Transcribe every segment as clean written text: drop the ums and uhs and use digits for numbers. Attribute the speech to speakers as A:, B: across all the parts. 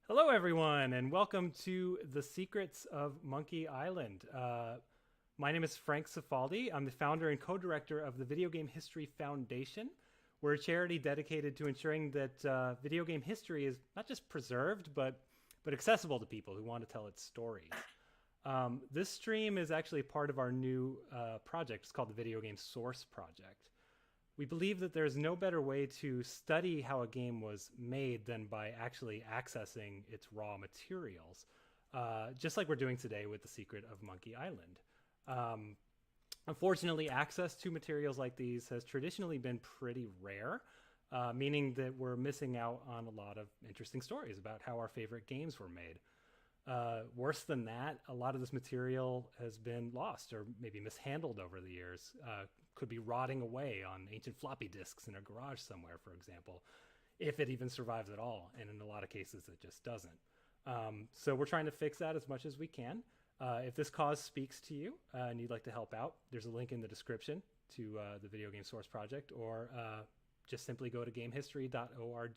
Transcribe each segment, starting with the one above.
A: Hello, everyone, and welcome to The Secrets of Monkey Island. My name is Frank Cifaldi. I'm the founder and co-director of the Video Game History Foundation. We're a charity dedicated to ensuring that video game history is not just preserved, but accessible to people who want to tell its stories. This stream is actually part of our new project. It's called the Video Game Source Project. We believe that there's no better way to study how a game was made than by actually accessing its raw materials, just like we're doing today with The Secret of Monkey Island. Unfortunately, access to materials like these has traditionally been pretty rare, meaning that we're missing out on a lot of interesting stories about how our favorite games were made. Worse than that, a lot of this material has been lost or maybe mishandled over the years. Could be rotting away on ancient floppy disks in a garage somewhere, for example, if it even survives at all. And in a lot of cases, it just doesn't. So we're trying to fix that as much as we can. If this cause speaks to you and you'd like to help out, there's a link in the description to the Video Game Source Project, or just simply go to gamehistory.org.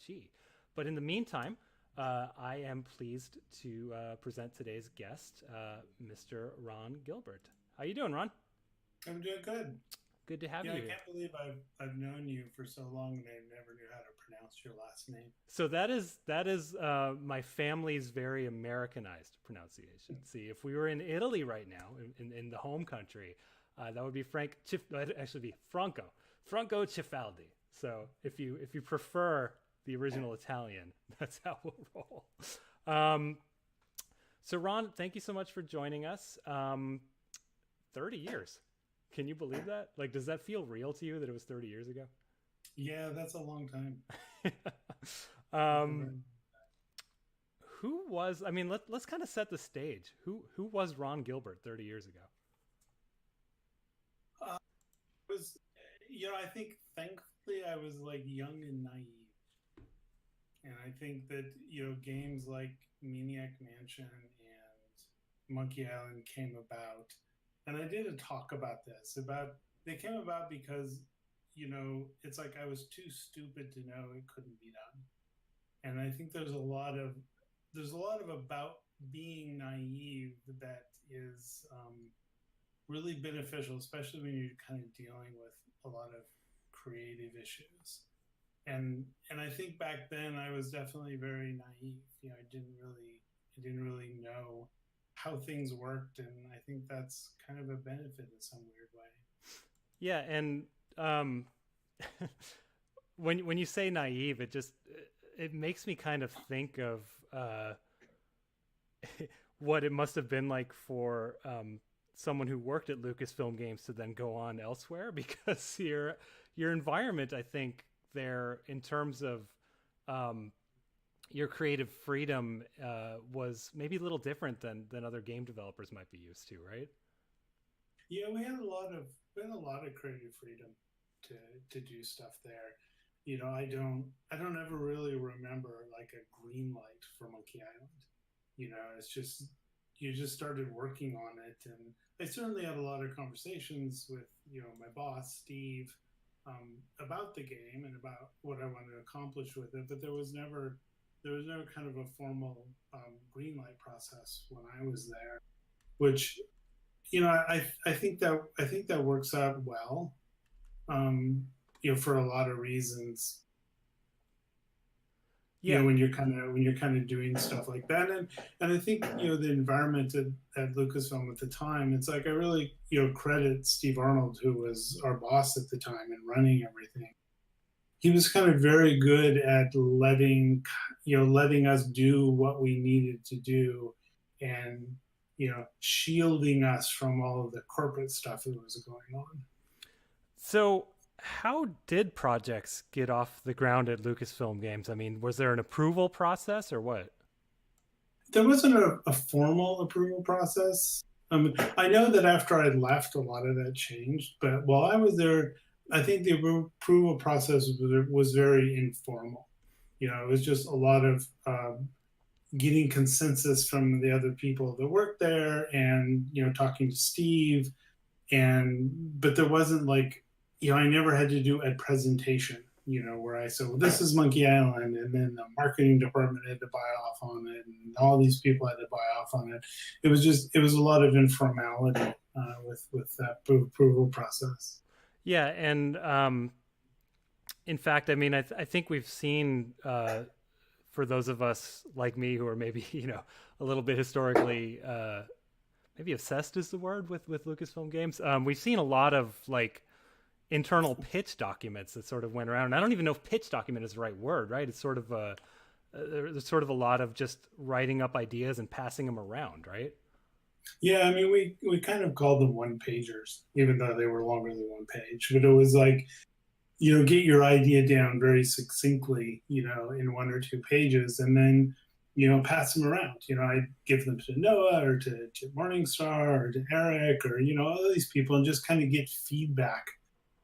A: But in the meantime, I am pleased to present today's guest, Mr. Ron Gilbert. How you doing, Ron?
B: I'm doing good.
A: Good to have
B: Yeah,
A: you
B: I
A: here.
B: can't believe I've known you for so long and I never knew how to pronounce your last name.
A: So that is my family's very Americanized pronunciation. See, if we were in Italy right now, in the home country, that would be that'd actually be Franco Cifaldi. So if you prefer the original Italian, that's how we'll roll. Um, so Ron, thank you so much for joining us. 30 years. Can you believe that? Like, does that feel real to you that it was 30 years ago?
B: Yeah, that's a long time. That's a
A: um,
B: very
A: who was? I mean, let's kind of set the stage. Who was Ron Gilbert 30 years ago?
B: was I think thankfully I was like young and naive. And I think that, games like Maniac Mansion and Monkey Island came about. And I did a talk about this, about they came about because, it's like I was too stupid to know it couldn't be done. And I think there's a lot of about being naive that is really beneficial, especially when you're kind of dealing with a lot of creative issues. And I think back then I was definitely very naive. I didn't really know how things worked, and I think that's kind of a benefit in some weird way.
A: Yeah, and um, when you say naive, it makes me kind of think of what it must have been like for someone who worked at Lucasfilm Games to then go on elsewhere, because your environment, I think, there in terms of um, your creative freedom was maybe a little different than other game developers might be used to, right?
B: Yeah, we had a lot of creative freedom to do stuff there. I don't ever really remember like a green light for Monkey Island. It's just you just started working on it, and I certainly had a lot of conversations with my boss Steve about the game and about what I wanted to accomplish with it. But there was never kind of a formal green light process when I was there, which I think that works out well. For a lot of reasons.
A: Yeah,
B: When you're kind of doing stuff like that, and I think the environment at Lucasfilm at the time, it's like I really credit Steve Arnold, who was our boss at the time and running everything. He was kind of very good at letting us do what we needed to do, and shielding us from all of the corporate stuff that was going on.
A: so how did projects get off the ground at Lucasfilm Games? I mean, was there an approval process or what?
B: There wasn't a formal approval process. I know that after I left, a lot of that changed, but while I was there, I think the approval process was very informal. It was just a lot of getting consensus from the other people that worked there, and talking to Steve, but there wasn't like I never had to do a presentation, where I said, well, this is Monkey Island, and then the marketing department had to buy off on it, and all these people had to buy off on it. It was a lot of informality with that approval process.
A: Yeah, and in fact, I mean, I think we've seen for those of us like me who are maybe a little bit historically maybe obsessed is the word with Lucasfilm Games. We've seen a lot of like internal pitch documents that sort of went around. And I don't even know if pitch document is the right word, right? It's sort of there's sort of a lot of just writing up ideas and passing them around, right?
B: Yeah, I mean, we kind of called them one pagers, even though they were longer than one page. But it was like, get your idea down very succinctly, in one or two pages, and then, pass them around. I'd give them to Noah or to Morningstar or to Eric or, all these people, and just kind of get feedback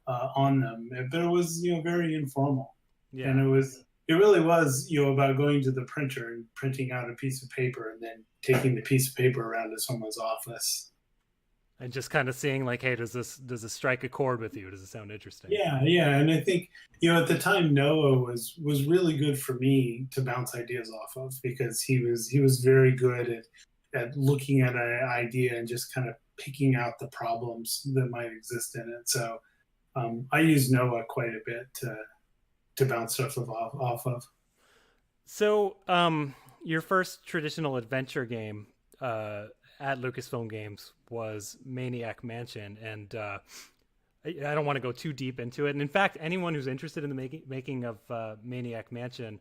B: on them. But it was, very informal. And
A: Yeah.
B: it really was, about going to the printer and printing out a piece of paper and then taking the piece of paper around to someone's office.
A: And just kind of seeing like, hey, does this strike a chord with you? Does it sound interesting?
B: Yeah, yeah, and I think at the time Noah was really good for me to bounce ideas off of, because he was very good at looking at an idea and just kind of picking out the problems that might exist in it. So I use Noah quite a bit to bounce stuff off of.
A: So, your first traditional adventure game at Lucasfilm Games was Maniac Mansion, and I don't want to go too deep into it. And in fact, anyone who's interested in the making of Maniac Mansion,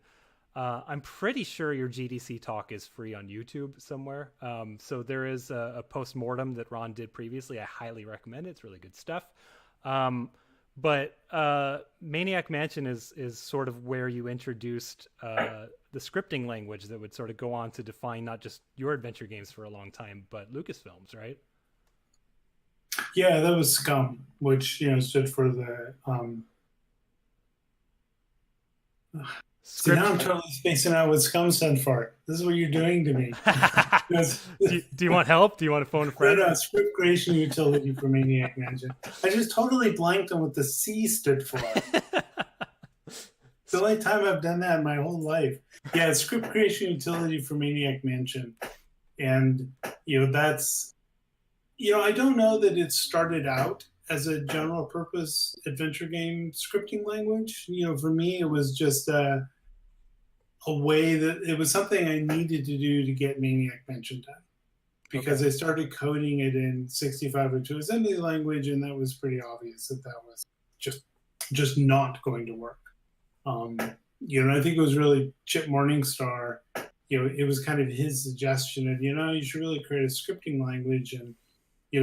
A: I'm pretty sure your GDC talk is free on YouTube somewhere. So there is a post-mortem that Ron did previously. I highly recommend it. It's really good stuff. But Maniac Mansion is sort of where you introduced the scripting language that would sort of go on to define not just your adventure games for a long time, but Lucasfilms, right?
B: Yeah, that was SCUMM, which stood for the. See, now I'm totally spacing out what SCUMM stood for. This is what you're doing to me.
A: Do you want help? Do you want to phone a friend?
B: No, script creation utility for Maniac Mansion. I just totally blanked on what the C stood for. The only time I've done that in my whole life. Yeah, it's script creation utility for Maniac Mansion. And, that's, I don't know that it started out as a general purpose adventure game scripting language. For me, it was just a way that it was something I needed to do to get Maniac Mansion done. Because I started coding it in 6502 assembly language, and that was pretty obvious that was just not going to work. I think it was really Chip Morningstar. It was kind of his suggestion of, you should really create a scripting language. And,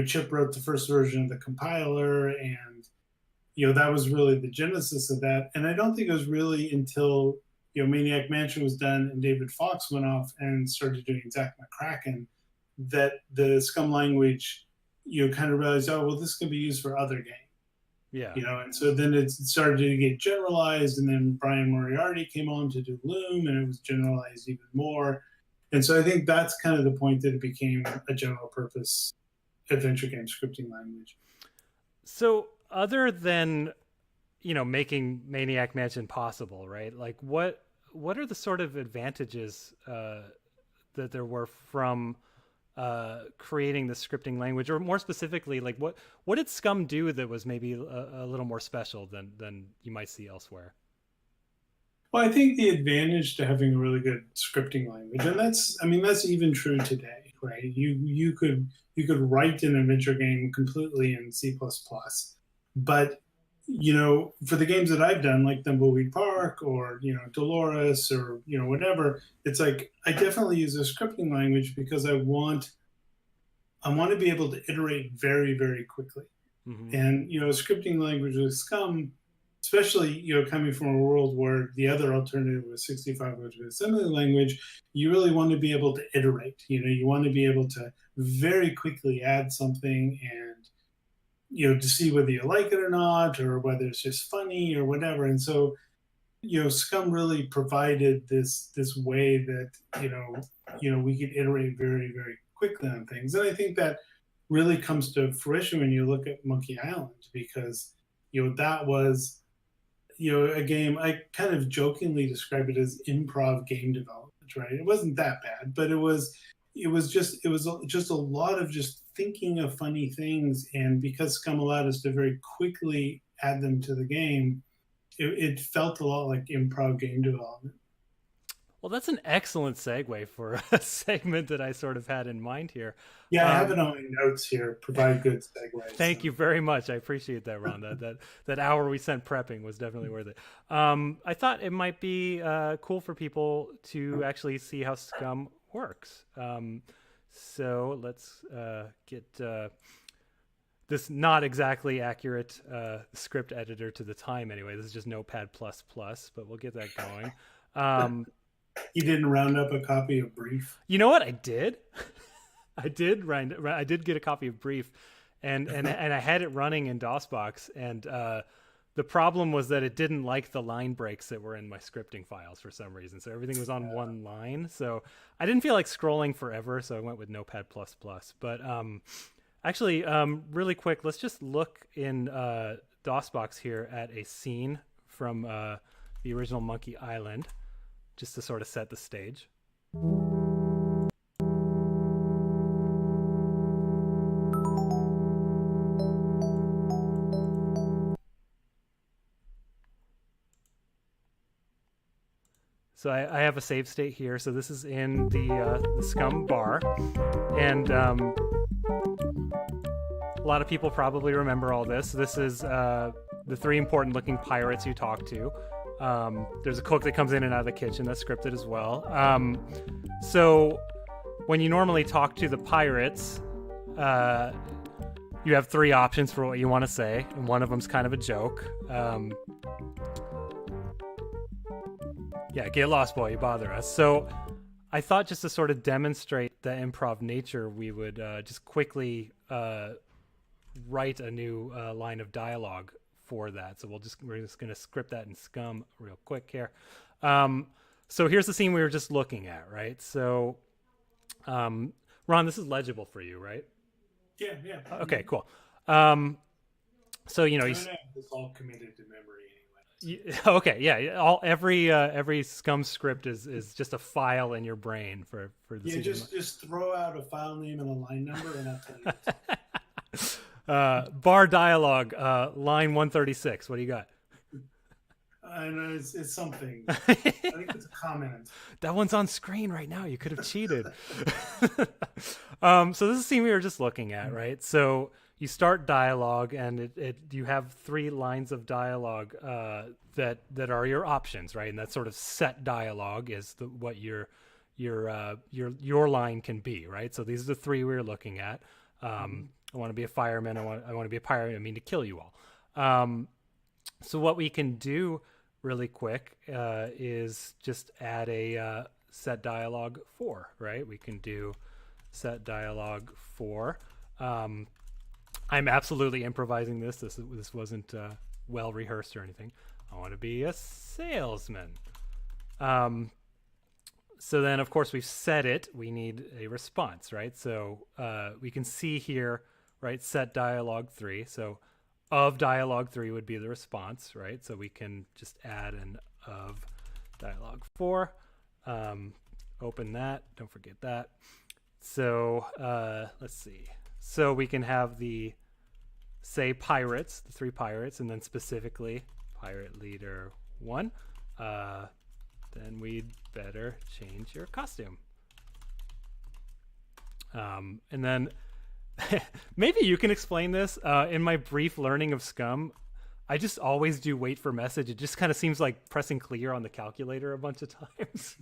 B: Chip wrote the first version of the compiler, and, that was really the genesis of that. And I don't think it was really until, Maniac Mansion was done and David Fox went off and started doing Zach McCracken that the SCUMM language, kind of realized, oh, well, this can be used for other games.
A: Yeah.
B: And so then it started to get generalized, and then Brian Moriarty came on to do Loom, and it was generalized even more. And so I think that's kind of the point that it became a general purpose adventure game scripting language.
A: So other than, making Maniac Mansion possible, right? Like what are the sort of advantages that there were from creating the scripting language, or more specifically, like what did SCUMM do that was maybe a little more special than you might see elsewhere?
B: Well, I think the advantage to having a really good scripting language, and that's even true today, right? You could write an adventure game completely in C++, but for the games that I've done, like Thimbleweed Park or Dolores or whatever, it's like I definitely use a scripting language because I want to be able to iterate very, very quickly. Mm-hmm. And a scripting language with SCUMM, especially coming from a world where the other alternative was 6502 assembly language, you really want to be able to iterate. You want to be able to very quickly add something and to see whether you like it or not, or whether it's just funny or whatever. And so, SCUMM really provided this way that, we could iterate very, very quickly on things. And I think that really comes to fruition when you look at Monkey Island, because, that was, a game, I kind of jokingly describe it as improv game development, right? It wasn't that bad, but it was just a lot of just thinking of funny things, and because SCUMM allowed us to very quickly add them to the game, it felt a lot like improv game development.
A: Well, that's an excellent segue for a segment that I sort of had in mind here.
B: Yeah, I have it on my notes here. Provide good segues.
A: Thank you very much. I appreciate that, Ron. that hour we spent prepping was definitely worth it. I thought it might be cool for people to actually see how SCUMM works. So let's get this not exactly accurate script editor to the time anyway. This is just Notepad++, but we'll get that going.
B: You didn't round up a copy of Brief?
A: You know what? I did. I did get a copy of Brief, and I had it running in DOSBox, and the problem was that it didn't like the line breaks that were in my scripting files for some reason. So everything was on one line. So I didn't feel like scrolling forever, so I went with Notepad++. But actually, really quick, let's just look in DOSBox here at a scene from the original Monkey Island, just to sort of set the stage. So I have a save state here. So this is in the SCUMM bar, and a lot of people probably remember all this. This is the 3 important looking pirates you talk to. There's a cook that comes in and out of the kitchen that's scripted as well. So when you normally talk to the pirates, you have 3 options for what you want to say, and one of them's kind of a joke. Yeah, get lost, boy, you bother us. So I thought just to sort of demonstrate the improv nature, we would just quickly write a new line of dialogue for that. So we're just going to script that in SCUMM real quick here. So here's the scene we were just looking at, right? So Ron, this is legible for you, right?
B: Yeah.
A: Okay, cool. So
B: I don't have this all committed to memory anyway.
A: Okay, yeah. Every SCUMM script is just a file in your brain for the
B: season. Just throw out a file name and a line number, and I'll tell you.
A: Bar dialogue, line 136. What do you got?
B: I know it's something. I think it's a comment.
A: That one's on screen right now. You could have cheated. So this is a scene we were just looking at, right? So you start dialogue, and you have 3 lines of dialogue that are your options, right? And that sort of set dialogue is what your line can be, right? So these are the 3 we were looking at. I want to be a fireman. I want to be a pirate. I mean to kill you all. So what we can do really quick is just add a set dialogue 4, right? We can do set dialogue 4. I'm absolutely improvising this. This wasn't well rehearsed or anything. I want to be a salesman. So then, of course, we've set it. We need a response, right? So we can see here, right, set dialogue 3. So of dialogue 3 would be the response, right? So we can just add an of dialogue 4. Open that. Don't forget that. So let's see. So we can have the, say, pirates, the 3 pirates, and then specifically pirate leader 1. Then we'd better change your costume. And then maybe you can explain this. In my brief learning of SCUMM, I just always do wait for message. It just kind of seems like pressing clear on the calculator a bunch of times.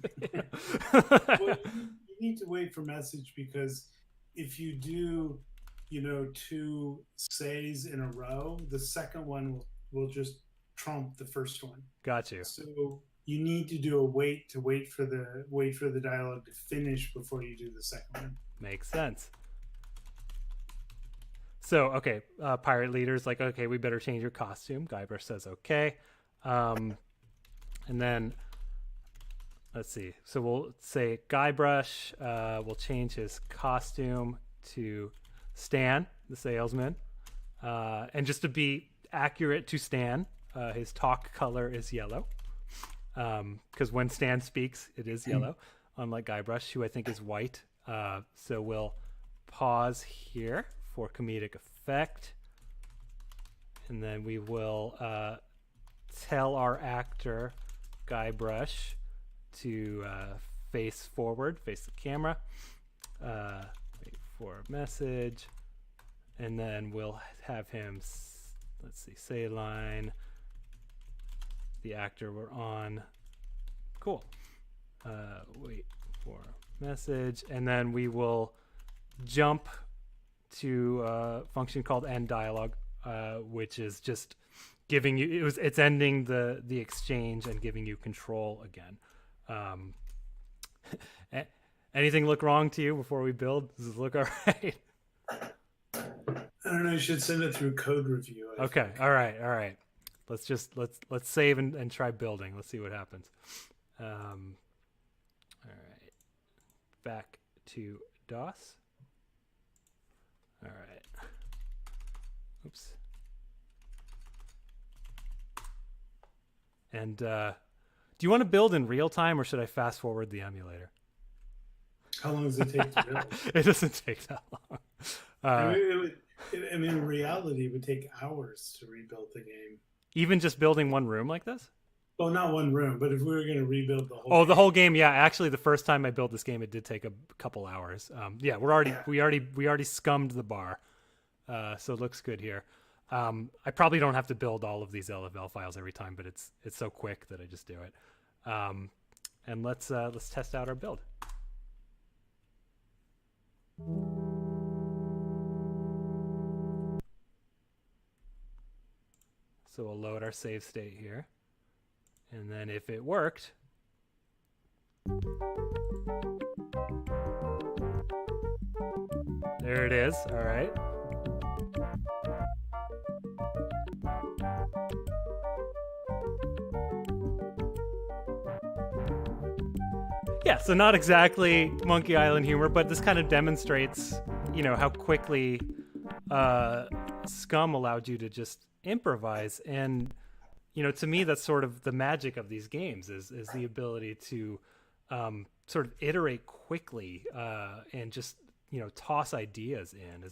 B: Well, you need to wait for message because if you do, 2 says in a row, the second one will just trump the first one.
A: Got you.
B: So you need to do a wait for the dialogue to finish before you do the second one.
A: Makes sense. So, okay, pirate leader's like, okay, we better change your costume. Guybrush says, okay. And then, let's see. So we'll say Guybrush will change his costume to Stan, the salesman. And just to be accurate to Stan, his talk color is yellow. Because when Stan speaks, it is yellow, unlike Guybrush, who I think is white. So we'll pause here for comedic effect. And then we will tell our actor, Guybrush, to face forward, face the camera, wait for a message, and then we'll have him, let's see, say line, the actor we're on. Cool. Wait for message, and then we will jump to a function called end dialogue, which is just giving you, it's ending the exchange and giving you control again. Anything look wrong to you before we build? Does it look all right?
B: I don't know. You should send it through code review.
A: Okay. All right. Let's save and try building. Let's see what happens. All right. Back to DOS. All right. Oops. And do you want to build in real time, or should I fast forward the emulator?
B: How long does it take to build?
A: It doesn't take that long.
B: In reality, it would take hours to rebuild the game.
A: Even just building one room like this?
B: well, not one room, but if we were going to rebuild the whole
A: Oh,
B: game.
A: the whole game. Yeah, actually, the first time I built this game, it did take a couple hours. Yeah,
B: Yeah.
A: we already scummed the bar, so it looks good here. I probably don't have to build all of these LFL files every time, but it's so quick that I just do it. And let's test out our build. So we'll load our save state here, and then if it worked, there it is. All right. Yeah, so not exactly Monkey Island humor, but this kind of demonstrates, how quickly SCUMM allowed you to just improvise. And, to me, that's sort of the magic of these games is the ability to sort of iterate quickly and just, toss ideas in.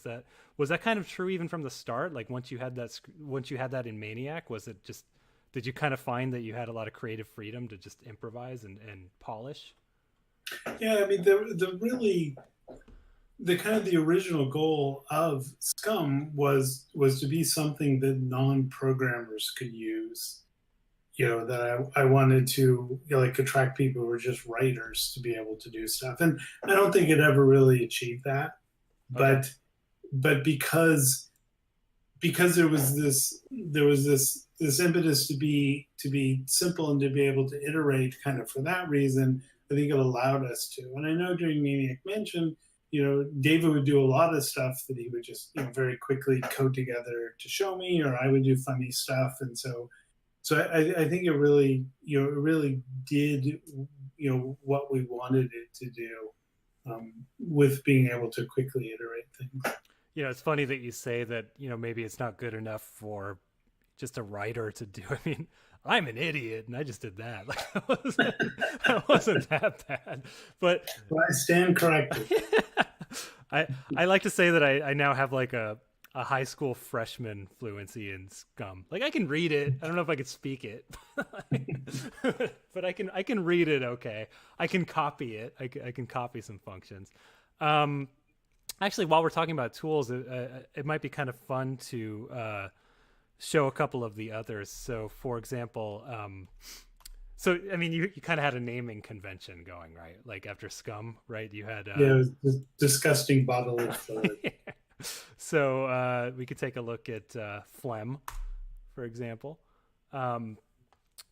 A: Was that kind of true even from the start? Like once you had that in Maniac, was it just, did you kind of find that you had a lot of creative freedom to just improvise and polish?
B: Yeah, I mean, the kind of the original goal of SCUMM was to be something that non-programmers could use. That I wanted to like attract people who were just writers to be able to do stuff, and I don't think it ever really achieved that.
A: Okay.
B: But because there was this impetus to be simple and to be able to iterate kind of for that reason. I think it allowed us to. And I know during Maniac Mansion, David would do a lot of stuff that he would just very quickly code together to show me, or I would do funny stuff. And so I think it really did what we wanted it to do, with being able to quickly iterate things.
A: It's funny that you say that, maybe it's not good enough for just a writer to do. I mean, I'm an idiot and I just did that. Like, that wasn't that bad. But
B: well, I stand corrected.
A: I like to say that I now have like a high school freshman fluency in SCUMM. Like I can read it. I don't know if I could speak it, but I can read it. Okay. I can copy it. I can copy some functions. Actually, while we're talking about tools, it might be kind of fun to show a couple of the others. So, for example, I mean, you kind of had a naming convention going, right? Like after SCUMM, right? You had
B: Yeah, it was disgusting bodily fluid.
A: So we could take a look at phlegm, for example.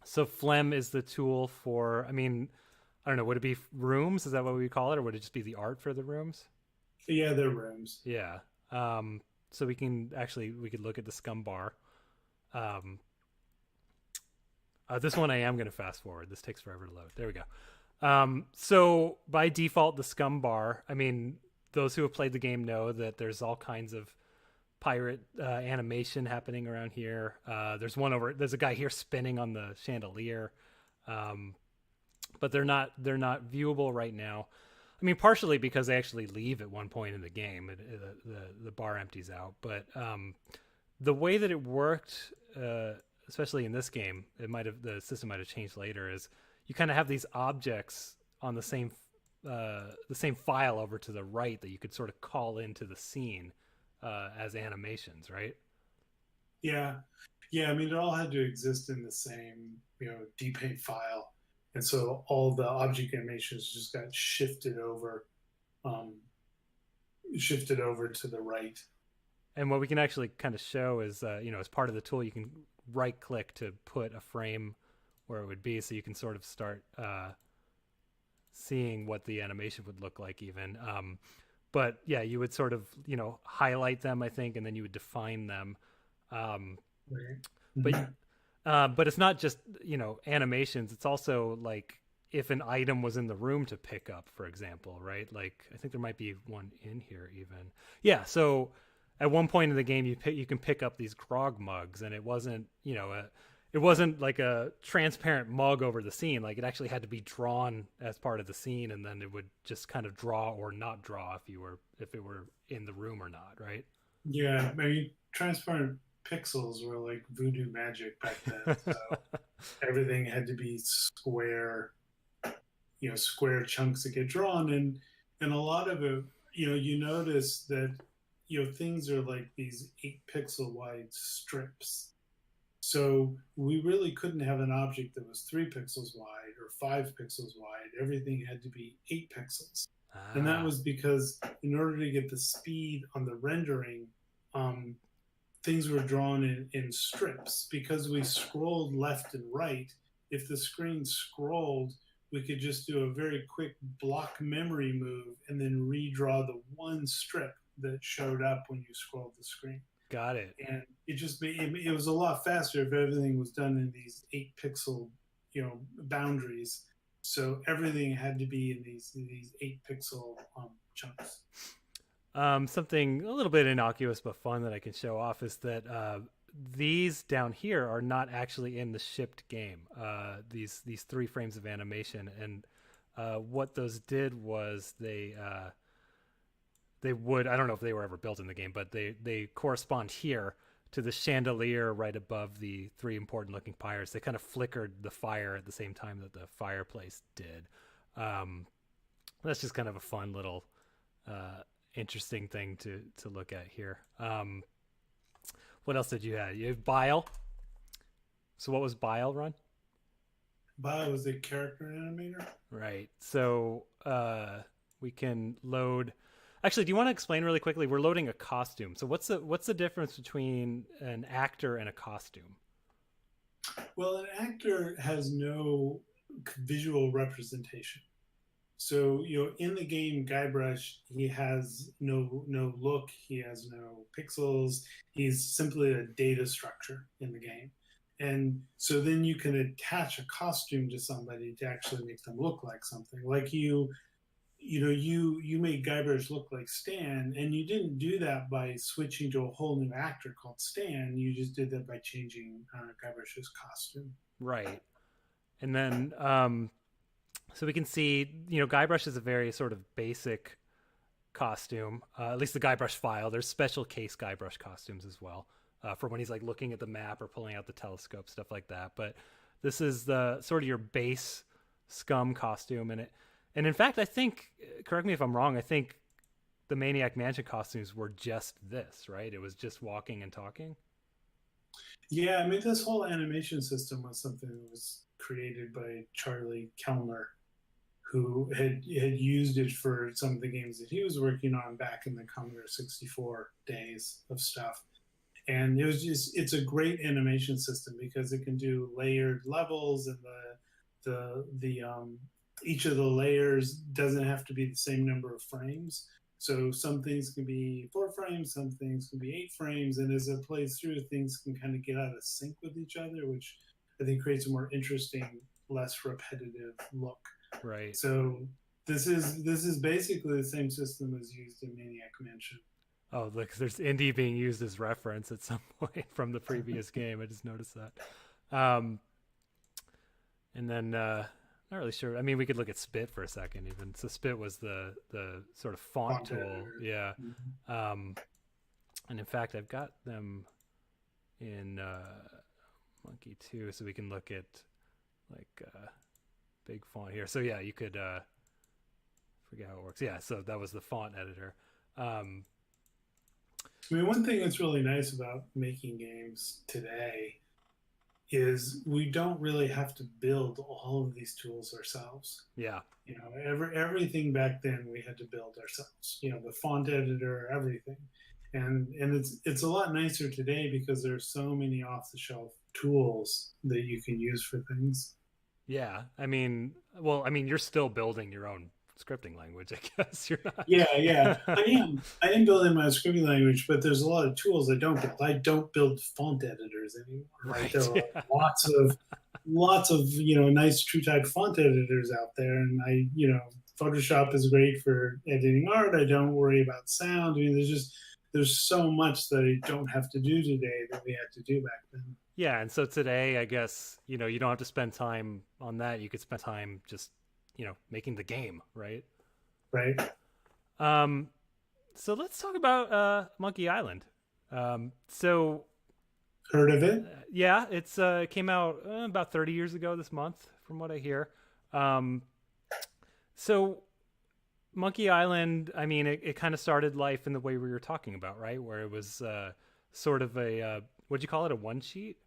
A: So phlegm is the tool for, I mean, I don't know, would it be rooms? Is that what we call it? Or would it just be the art for the rooms?
B: Yeah, they're rooms.
A: Yeah. So we could look at the SCUMM bar. This one I am going to fast forward. This takes forever to load. There we go. So by default, the SCUMM bar, I mean, those who have played the game know that there's all kinds of pirate animation happening around here. There's a guy here spinning on the chandelier. But they're not viewable right now. I mean, partially because they actually leave at one point in the game. The bar empties out. But the way that it worked, especially in this game, the system might have changed later, is you kind of have these objects on the same file over to the right that you could sort of call into the scene as animations, right?
B: Yeah, I mean, it all had to exist in the same dpaint file, and so all the object animations just got shifted over to the right.
A: And what we can actually kind of show is, as part of the tool, you can right click to put a frame where it would be, so you can sort of start seeing what the animation would look like even. But yeah, you would sort of, highlight them, I think, and then you would define them.
B: Right.
A: But it's not just, animations. It's also like if an item was in the room to pick up, for example, right? Like I think there might be one in here even. Yeah. So at one point in the game, you can pick up these grog mugs, and it wasn't, it wasn't like a transparent mug over the scene. Like it actually had to be drawn as part of the scene, and then it would just kind of draw or not draw if it were in the room or not, right?
B: Yeah, maybe transparent pixels were like voodoo magic back then. So everything had to be square, square chunks that get drawn, and a lot of it, you notice that things are like these 8 pixel wide strips. So we really couldn't have an object that was 3 pixels wide or 5 pixels wide. Everything had to be 8 pixels. And that was because in order to get the speed on the rendering, things were drawn in strips. Because we scrolled left and right, if the screen scrolled, we could just do a very quick block memory move and then redraw the one strip that showed up when you scrolled the screen.
A: Got it.
B: And it was a lot faster if everything was done in these 8 pixel, boundaries. So everything had to be in these 8 pixel chunks.
A: Something a little bit innocuous but fun that I can show off is that these down here are not actually in the shipped game. These 3 frames of animation, and what those did was they would, I don't know if they were ever built in the game, but they correspond here to the chandelier right above the 3 important looking pyres. They kind of flickered the fire at the same time that the fireplace did. That's just kind of a fun little interesting thing to look at here. What else did you have? You have Bile. So what was Bile, Ron?
B: Bile was the character animator.
A: Right. So we can load. Actually, do you want to explain really quickly? We're loading a costume. So what's the difference between an actor and a costume?
B: Well, an actor has no visual representation. So, in the game Guybrush, he has no look, he has no pixels, he's simply a data structure in the game. And so then you can attach a costume to somebody to actually make them look like something. Like you made Guybrush look like Stan, and you didn't do that by switching to a whole new actor called Stan. You just did that by changing Guybrush's costume.
A: Right. And then so we can see, Guybrush is a very sort of basic costume, at least the Guybrush file. There's special case Guybrush costumes as well, for when he's like looking at the map or pulling out the telescope, stuff like that. But this is the sort of your base SCUMM costume. And in fact, I think, correct me if I'm wrong, I think the Maniac Mansion costumes were just this, right? It was just walking and talking.
B: Yeah, I mean, this whole animation system was something that was created by Charlie Kellner, who had used it for some of the games that he was working on back in the Commodore 64 days of stuff. And it's a great animation system because it can do layered levels, and each of the layers doesn't have to be the same number of frames. So some things can be 4 frames, some things can be 8 frames, and as it plays through, things can kind of get out of sync with each other, which I think creates a more interesting, less repetitive look.
A: Right.
B: So this is basically the same system as used in Maniac Mansion.
A: Oh, look, there's Indy being used as reference at some point from the previous game. I just noticed that. And then not really sure. I mean, we could look at Spit for a second even. So Spit was the sort of font tool. Editor. Yeah. Mm-hmm. And in fact, I've got them in Monkey 2, so we can look at like big font here. So yeah, you could forget how it works. Yeah, so that was the font editor.
B: I mean, one thing that's really nice about making games today is we don't really have to build all of these tools ourselves.
A: Yeah.
B: Everything back then we had to build ourselves. The font editor, everything. And it's a lot nicer today because there's so many off-the-shelf tools that you can use for things.
A: Yeah, I mean, you're still building your own scripting language, I guess. You're not.
B: Yeah. I am building my scripting language, but there's a lot of tools I don't build. I don't build font editors anymore.
A: Right.
B: There are lots of nice TrueType font editors out there, and Photoshop is great for editing art. I don't worry about sound. I mean, there's so much that I don't have to do today that we had to do back then.
A: Yeah, and so today, I guess, you don't have to spend time on that. You could spend time just, making the game, right?
B: Right.
A: So let's talk about Monkey Island. So
B: Heard of it?
A: Yeah, it's it came out about 30 years ago this month, from what I hear. Um, so Monkey Island, I mean, it kind of started life in the way we were talking about, right? Where it was sort of a what'd you call it? A one sheet.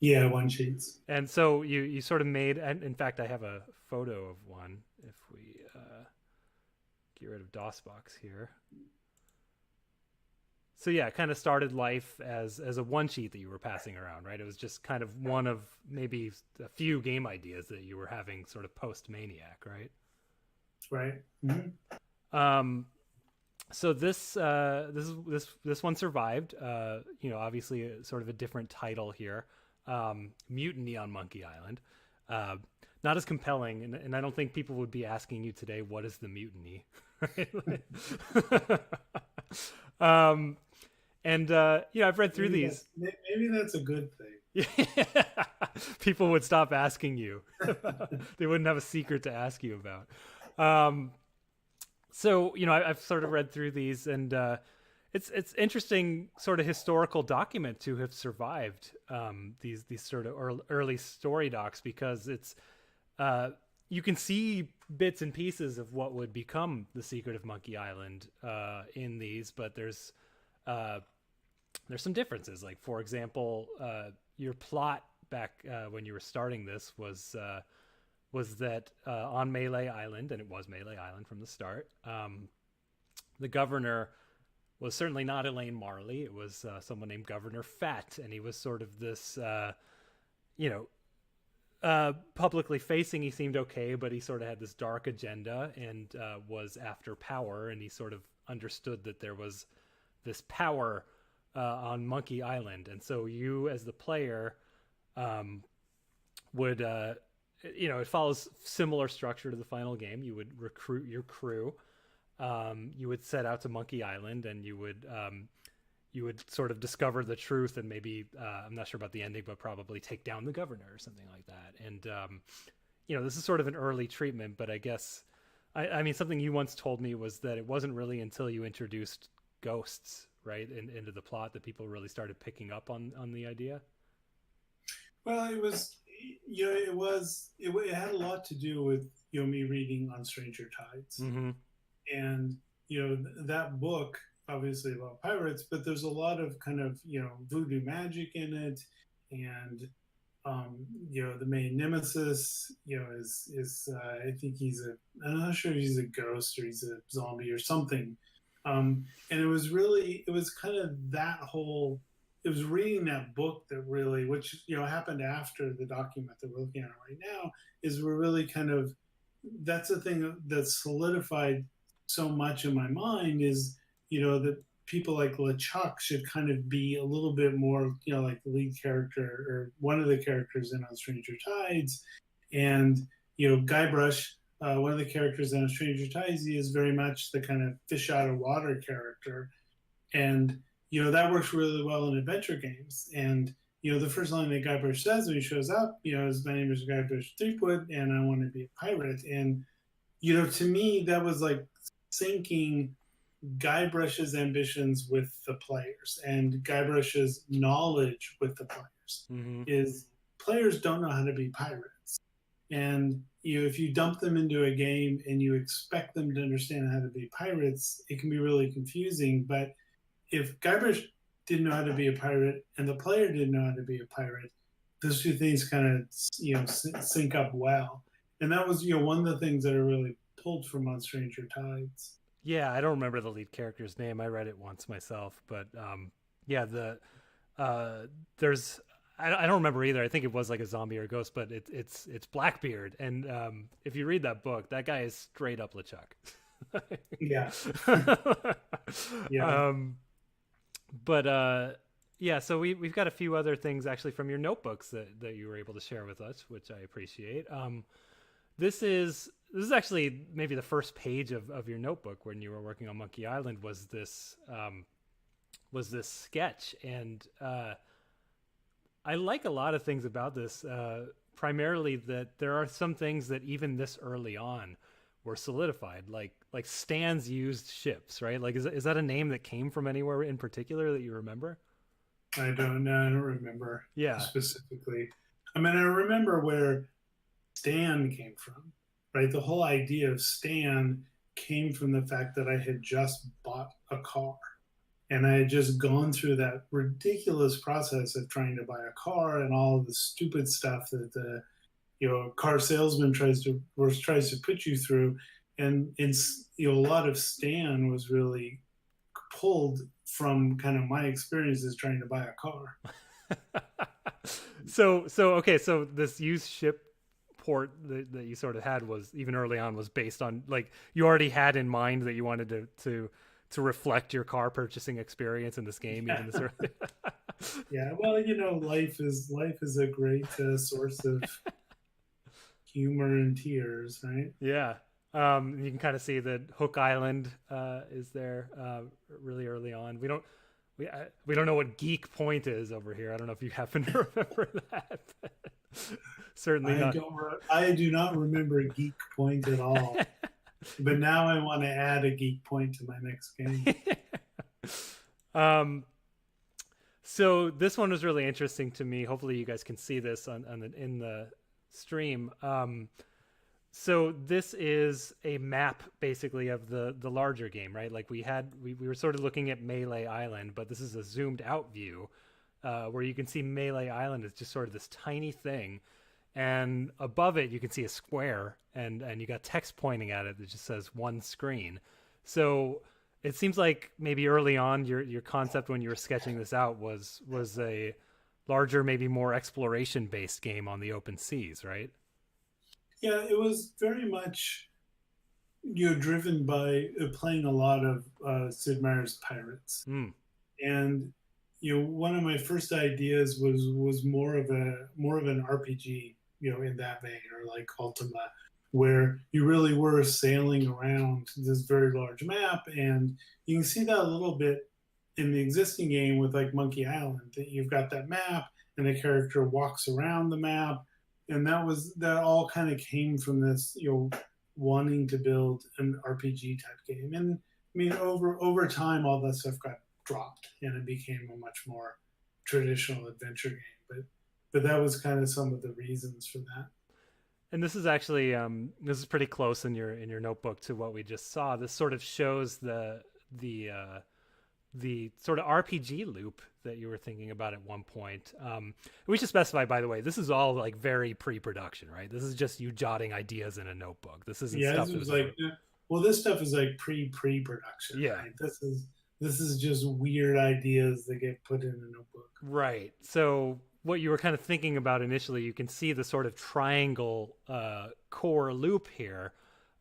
B: Yeah, one sheets.
A: And so you sort of made, and in fact, I have a photo of one. If we get rid of DOSBox here. So yeah, it kind of started life as a one sheet that you were passing around, right? It was just kind of one of maybe a few game ideas that you were having sort of post Maniac, right?
B: Right. Mm-hmm.
A: Um, so this one survived. Obviously sort of a different title here, Mutiny on Monkey Island. Uh, Not as compelling, and I don't think people would be asking you today, what is the mutiny? um, I've read through these.
B: Maybe that's a good thing.
A: Yeah. People would stop asking you. They wouldn't have a secret to ask you about. I've sort of read through these, and it's interesting sort of historical document to have survived these sort of early story docs, because it's you can see bits and pieces of what would become the Secret of Monkey Island in these, but there's some differences. Like, for example, your plot back when you were starting this was that on Melee Island, and it was Melee Island from the start, the governor was certainly not Elaine Marley. It was someone named Governor Fat, and he was sort of this, publicly facing. He seemed okay, but he sort of had this dark agenda and was after power, and he sort of understood that there was this power on Monkey Island. And so you, as the player, would... it follows similar structure to the final game. You would recruit your crew. You would set out to Monkey Island, and you would sort of discover the truth, and maybe I'm not sure about the ending, but probably take down the governor or something like that. And this is sort of an early treatment, but I guess I mean, something you once told me was that it wasn't really until you introduced ghosts, right, into the plot, that people really started picking up on the idea.
B: Well, it was, it had a lot to do with, me reading On Stranger Tides.
A: Mm-hmm.
B: And, that book, obviously about pirates, but there's a lot of kind of, voodoo magic in it. And, the main nemesis, is I think I'm not sure if he's a ghost or he's a zombie or something. And it was kind of that whole, it was reading that book that really, which, happened after the document that we're looking at right now, is we're really kind of, that's the thing that solidified so much in my mind, is, that people like LeChuck should kind of be a little bit more, like the lead character or one of the characters in On Stranger Tides. And, Guybrush, one of the characters in On Stranger Tides, he is very much the kind of fish out of water character. And, that works really well in adventure games. And, the first line that Guybrush says when he shows up, is, "My name is Guybrush Threepwood, and I want to be a pirate." And, to me, that was like syncing Guybrush's ambitions with the players, and Guybrush's knowledge with the players.
A: Mm-hmm.
B: Is players don't know how to be pirates. And, if you dump them into a game and you expect them to understand how to be pirates, it can be really confusing. But if Guybrush didn't know how to be a pirate and the player didn't know how to be a pirate, those two things kind of, sync up well. And that was, one of the things that I really pulled from On Stranger Tides.
A: Yeah, I don't remember the lead character's name. I read it once myself, but there's I don't remember either. I think it was like a zombie or a ghost, but it's Blackbeard, and if you read that book, that guy is straight up LeChuck.
B: Yeah.
A: Yeah. So we've got a few other things actually from your notebooks that you were able to share with us, which I appreciate. This is actually maybe the first page of your notebook when you were working on Monkey Island, was this sketch. And I like a lot of things about this, primarily that there are some things that even this early on were solidified, like Stan's used ships, right? Like, is that a name that came from anywhere in particular that you remember?
B: I don't remember
A: Yeah.
B: specifically. I mean, I remember where Stan came from, right? The whole idea of Stan came from the fact that I had just bought a car. And I had just gone through that ridiculous process of trying to buy a car and all of the stupid stuff that the car salesman tries to put you through. And it's a lot of Stan was really pulled from kind of my experiences trying to buy a car.
A: So okay, so this used ship port that you sort of had was even early on was based on, like, you already had in mind that you wanted to reflect your car purchasing experience in this game,
B: Yeah.
A: even this early.
B: Yeah, well, life is a great source of humor and tears, right?
A: Yeah. You can kind of see that Hook Island is there really early on. We don't know what Geek Point is over here. I don't know if you happen to remember that. Certainly not.
B: I do not remember Geek Point at all. But now I want to add a Geek Point to my next game.
A: So this one was really interesting to me. Hopefully you guys can see this in the stream. So this is a map basically of the larger game, right? Like we were sort of looking at Melee Island, but this is a zoomed out view where you can see Melee Island is just sort of this tiny thing. And above it, you can see a square, and you got text pointing at it that just says one screen. So it seems like maybe early on, your concept when you were sketching this out was a larger, maybe more exploration-based game on the open seas, right?
B: Yeah, it was very much driven by playing a lot of Sid Meier's Pirates, and one of my first ideas was more of an RPG, in that vein, or like Ultima, where you really were sailing around this very large map, and you can see that a little bit in the existing game with like Monkey Island, that you've got that map and the character walks around the map, and that all kind of came from this wanting to build an RPG type game. And I mean, over time, all that stuff got dropped and it became a much more traditional adventure game. But that was kind of some of the reasons for that.
A: And this is actually this is pretty close in your notebook to what we just saw. This sort of shows the sort of RPG loop that you were thinking about at one point. We should specify, by the way, this is all like very pre-production, right? This is just you jotting ideas in a notebook. This isn't stuff.
B: This was like, well, this stuff is like pre-production.
A: Yeah,
B: right? This is just weird ideas that get put in a notebook.
A: Right. So what you were kind of thinking about initially, you can see the sort of triangle core loop here,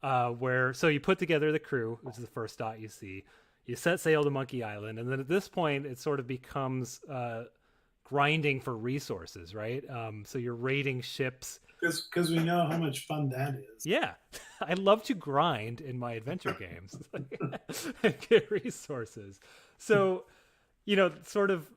A: so you put together the crew, which is the first dot you see. You set sail to Monkey Island, and then at this point, it sort of becomes grinding for resources, right? So you're raiding ships.
B: Because we know how much fun that is.
A: Yeah. I love to grind in my adventure games and get resources. So, sort of,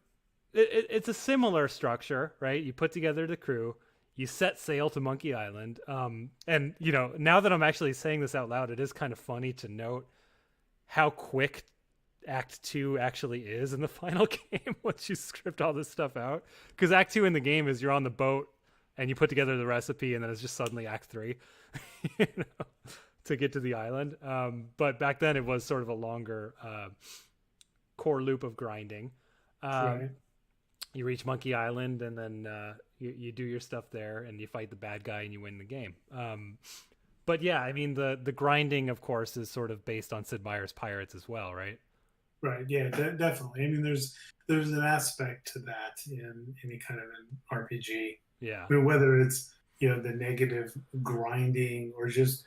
A: it's a similar structure, right? You put together the crew, you set sail to Monkey Island. And, now that I'm actually saying this out loud, it is kind of funny to note how quick Act 2 actually is in the final game once you script all this stuff out. Because Act 2 in the game is you're on the boat and you put together the recipe, and then it's just suddenly Act 3 to get to the island. But back then it was sort of a longer core loop of grinding.
B: Right.
A: You reach Monkey Island, and then you do your stuff there, and you fight the bad guy, and you win the game. But yeah, I mean, the grinding, of course, is sort of based on Sid Meier's Pirates as well, right?
B: Right. Yeah, definitely. I mean, there's an aspect to that in any kind of an RPG.
A: Yeah.
B: I mean, whether it's the negative grinding or there's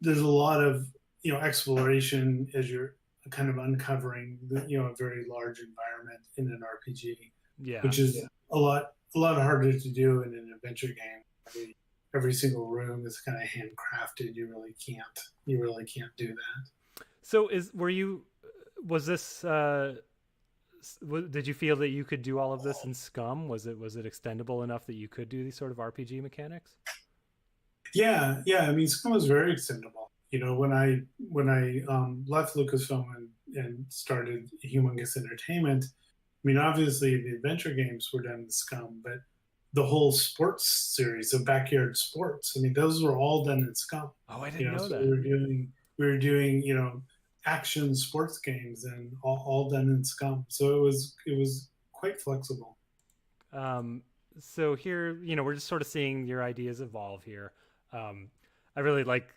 B: a lot of exploration as you're kind of uncovering a very large environment in an RPG.
A: Yeah.
B: Which is a lot harder to do in an adventure game. Every single room is kind of handcrafted. You really can't do that.
A: So did you feel that you could do all of this in SCUMM? Was it extendable enough that you could do these sort of RPG mechanics?
B: Yeah. I mean, SCUMM was very extendable. When I left Lucasfilm and started Humongous Entertainment, mean, obviously the adventure games were done in SCUMM, but the whole sports series of Backyard Sports, I mean, those were all done in SCUMM.
A: Oh, I didn't know
B: So
A: that.
B: we were doing, action sports games and all done in SCUMM. So it was quite flexible.
A: Um, so here, we're just sort of seeing your ideas evolve here. Um, I really like.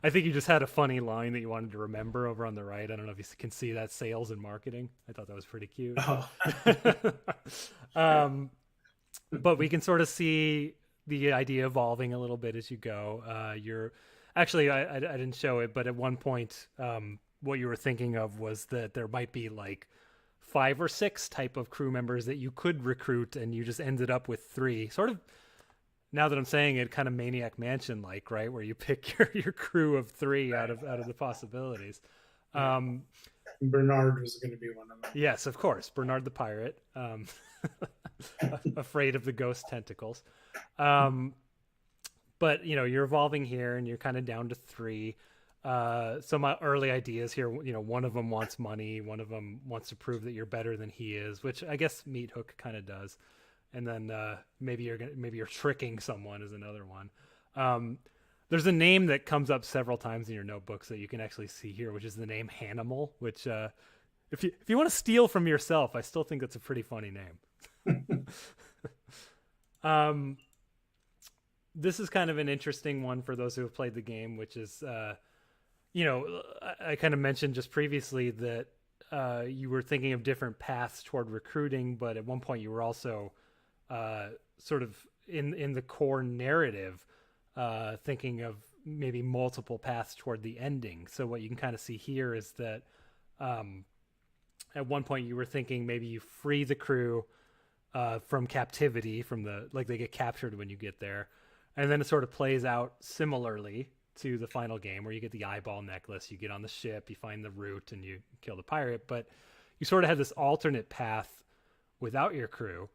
A: I think you just had a funny line that you wanted to remember over on the right. I don't know if you can see that, sales and marketing. I thought that was pretty cute.
B: Oh.
A: um, but we can sort of see the idea evolving a little bit as you go. You're actually, I didn't show it, but at one point, what you were thinking of was that there might be like 5 or 6 type of crew members that you could recruit, and you just ended up with 3. Sort of, now that I'm saying it, kind of Maniac Mansion like, right, where you pick your crew of 3 out of the possibilities.
B: Bernard was going to be one of them.
A: Yes, of course, Bernard the pirate, afraid of the ghost tentacles. But you're evolving here, and you're kind of down to 3. Some early ideas here, one of them wants money, one of them wants to prove that you're better than he is, which I guess Meat Hook kind of does. And then maybe you're tricking someone is another one. There's a name that comes up several times in your notebooks that you can actually see here, which is the name Hanimal, which if you want to steal from yourself, I still think that's a pretty funny name. This is kind of an interesting one for those who have played the game, which is I kind of mentioned just previously that you were thinking of different paths toward recruiting, but at one point you were also sort of in the core narrative thinking of maybe multiple paths toward the ending. So what you can kind of see here is that at one point you were thinking maybe you free the crew from captivity, like they get captured when you get there, and then it sort of plays out similarly to the final game where you get the eyeball necklace, you get on the ship, you find the root, and you kill the pirate. But you sort of have this alternate path without your crew,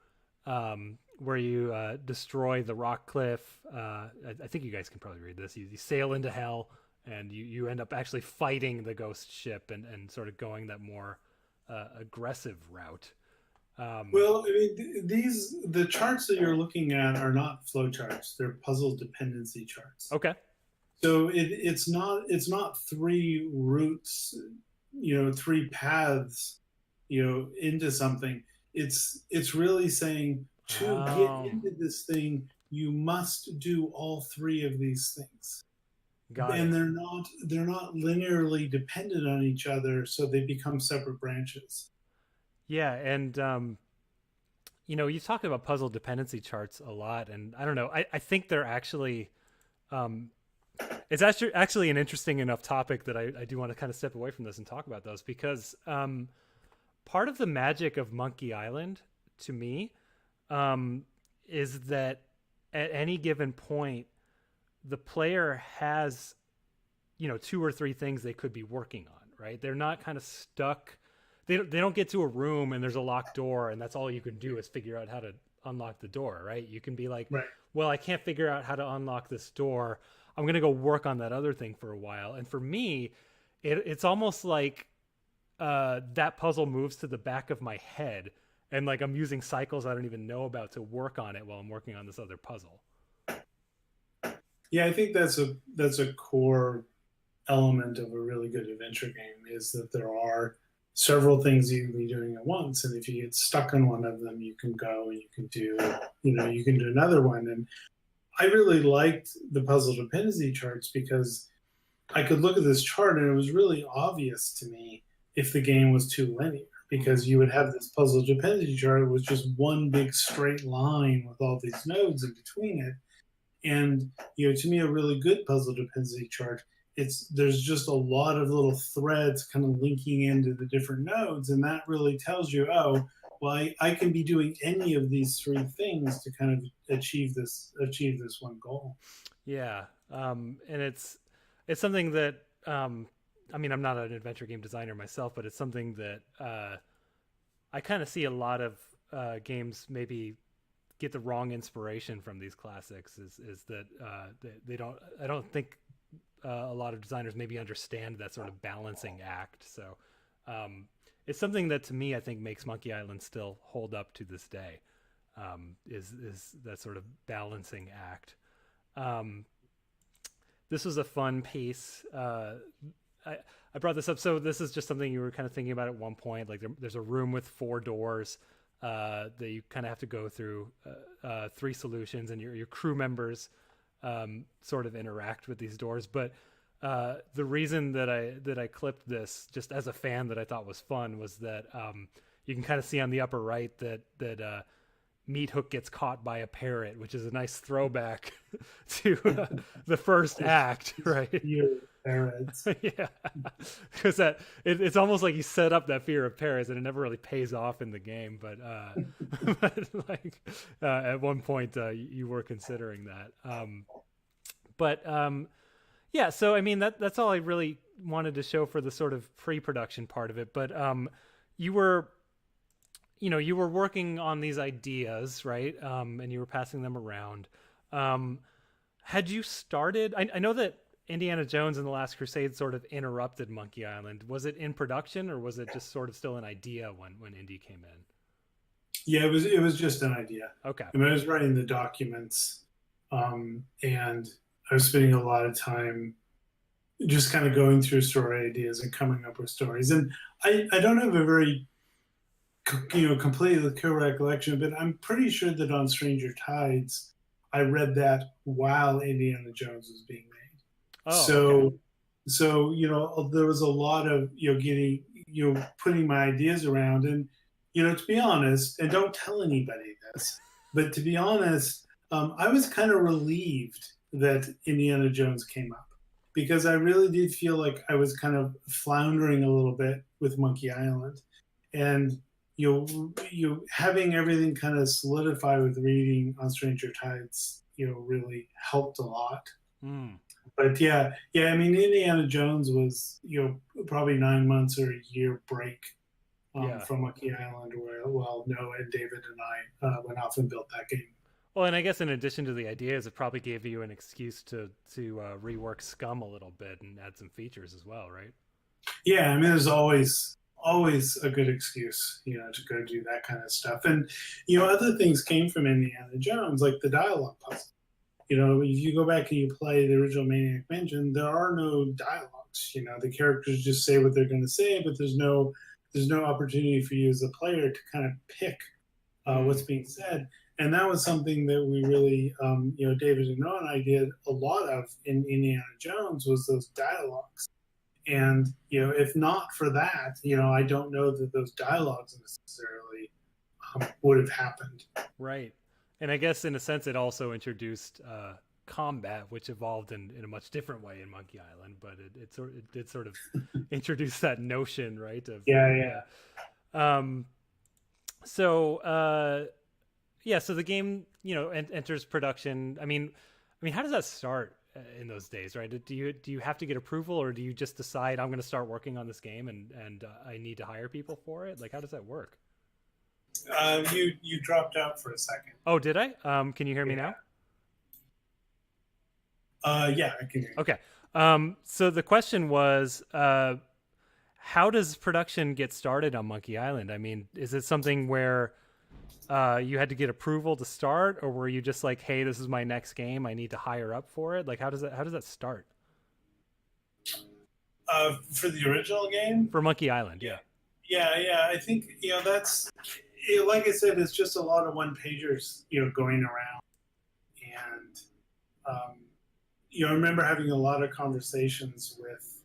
A: where you destroy the rock cliff. I think you guys can probably read this. You sail into hell, and you end up actually fighting the ghost ship and sort of going that more aggressive route.
B: Well, I mean, the charts that you're looking at are not flow charts; they're puzzle dependency charts.
A: Okay.
B: So it's not 3 routes, 3 paths, into something. It's really saying to get into this thing, you must do all 3 of these things.
A: Got
B: and
A: it.
B: they're not linearly dependent on each other, so they become separate branches.
A: Yeah, and you talk about puzzle dependency charts a lot, and I don't know. I think they're actually it's actually an interesting enough topic that I do want to kind of step away from this and talk about those, because part of the magic of Monkey Island to me is that at any given point the player has 2 or 3 things they could be working on, right? They're not kind of stuck. They don't get to a room and there's a locked door and that's all you can do is figure out how to unlock the door, right? You can be like,
B: right,
A: well, I can't figure out how to unlock this door. I'm going to go work on that other thing for a while. And for me, it's almost like that puzzle moves to the back of my head, and like I'm using cycles I don't even know about to work on it while I'm working on this other puzzle.
B: Yeah, I think that's a core element of a really good adventure game, is that there are several things you can be doing at once, and if you get stuck on one of them, you can go and you can do another one. And I really liked the puzzle dependency charts because I could look at this chart and it was really obvious to me if the game was too linear, because you would have this puzzle dependency chart with just one big straight line with all these nodes in between it. And to me, a really good puzzle dependency chart, there's just a lot of little threads kind of linking into the different nodes, and that really tells you, oh, well, I can be doing any of these 3 things to kind of achieve this one goal.
A: Yeah, and it's something that I mean, I'm not an adventure game designer myself, but it's something that I kind of see a lot of games maybe get the wrong inspiration from these classics. Is that they don't? I don't think a lot of designers maybe understand that sort of balancing act. So it's something that to me I think makes Monkey Island still hold up to this day. Is that sort of balancing act. Um, this was a fun piece. I brought this up. So this is just something you were kind of thinking about at one point. Like there's a room with 4 doors that you kind of have to go through, 3 solutions, and your crew members sort of interact with these doors. But the reason that I clipped this just as a fan that I thought was fun was that you can kind of see on the upper right that Meat Hook gets caught by a parrot, which is a nice throwback to the first act, right?
B: Parrots.
A: Yeah, because it's almost like you set up that fear of parrots, and it never really pays off in the game. But, but like at one point, you were considering that. Yeah. So I mean, that's all I really wanted to show for the sort of pre-production part of it. But you were working on these ideas, right? And you were passing them around. Had you started? I know that Indiana Jones and the Last Crusade sort of interrupted Monkey Island. Was it in production, or was it just sort of still an idea when Indy came in?
B: Yeah, it was just an idea.
A: Okay.
B: I mean, I was writing the documents, and I was spending a lot of time just kind of going through story ideas and coming up with stories. And I don't have a very completely clear recollection, but I'm pretty sure that on Stranger Tides, I read that while Indiana Jones was being made.
A: Oh,
B: so,
A: okay.
B: so there was a lot of getting putting my ideas around, and to be honest, and don't tell anybody this, but to be honest, I was kind of relieved that Indiana Jones came up, because I really did feel like I was kind of floundering a little bit with Monkey Island, and having everything kind of solidify with reading on Stranger Tides, really helped a lot.
A: Mm.
B: But yeah, I mean, Indiana Jones was probably 9 months or a year break from Monkey Island, where Noah and David and I went off and built that game.
A: Well, and I guess in addition to the ideas, it probably gave you an excuse to rework SCUMM a little bit and add some features as well, right?
B: Yeah, I mean, there's always a good excuse, to go do that kind of stuff. And other things came from Indiana Jones, like the dialogue puzzle. If you go back and you play the original Maniac Mansion, there are no dialogues. The characters just say what they're going to say, but there's no opportunity for you as a player to kind of pick what's being said. And that was something that we really, David and Noah and I did a lot of in Indiana Jones, was those dialogues. And if not for that, I don't know that those dialogues necessarily would have happened.
A: Right. And I guess in a sense, it also introduced combat, which evolved in a much different way in Monkey Island, but it did sort of introduce that notion, right? Of
B: yeah.
A: So the game, enters production. I mean, how does that start in those days, right? Do you have to get approval, or do you just decide I'm going to start working on this game and I need to hire people for it? Like, how does that work?
B: You dropped out for a second.
A: Oh, did I? Can you hear me now?
B: Yeah, I can hear you.
A: Okay. So the question was, how does production get started on Monkey Island? I mean, is it something where you had to get approval to start, or were you just like, hey, this is my next game, I need to hire up for it? Like, how does that start?
B: For the original game?
A: For Monkey Island, yeah.
B: Yeah. I think, that's, like I said, it's just a lot of one-pagers, going around. And, I remember having a lot of conversations with,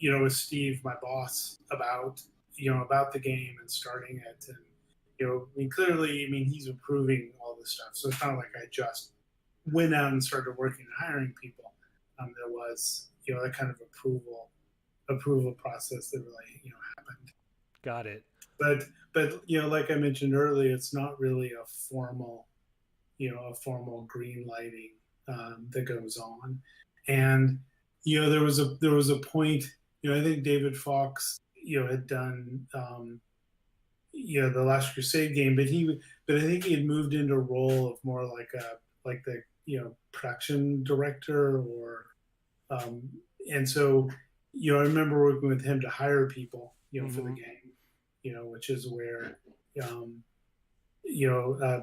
B: with Steve, my boss, about the game and starting it. And, clearly, he's approving all this stuff. So it's not like I just went out and started working and hiring people. There was, that kind of approval process that really, happened.
A: Got it.
B: But like I mentioned earlier, it's not really a formal green lighting that goes on. And there was a point. I think David Fox had done the Last Crusade game, but I think he had moved into a role of more like the production director, or and so I remember working with him to hire people. for the
A: Mm-hmm.
B: game, which is where, um,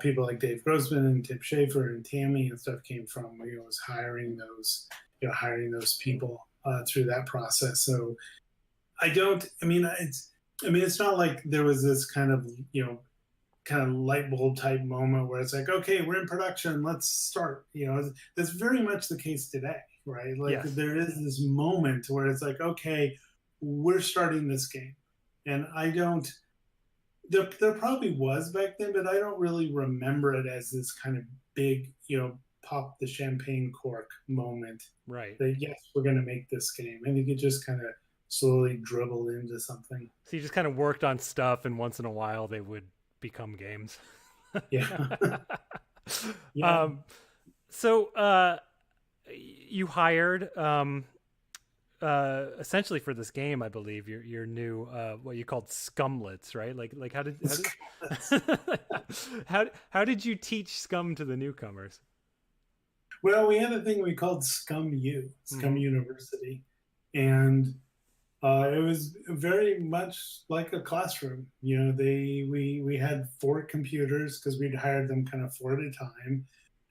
B: people like Dave Grossman and Tim Schafer and Tammy and stuff came from. Was hiring those people through that process. So I don't. It's not like there was this kind of light bulb type moment where it's like, okay, we're in production, let's start. That's very much the case today, right? Like
A: Yes.
B: there is this moment where it's like, okay, we're starting this game, and I don't. There probably was back then, but I don't really remember it as this kind of big, pop the champagne cork moment.
A: Right.
B: That yes, we're going to make this game. I think it just kind of slowly dribbled into something.
A: So you just kind of worked on stuff, and once in a while they would become games.
B: Yeah. Yeah.
A: um, so you hired essentially for this game, I believe your new what you called scumlets, right? Like how did you teach scum to the newcomers?
B: Well, we had a thing we called SCUMM
A: Mm-hmm.
B: University, and it was very much like a classroom. We had 4 computers because we'd hired them kind of 4 at a time.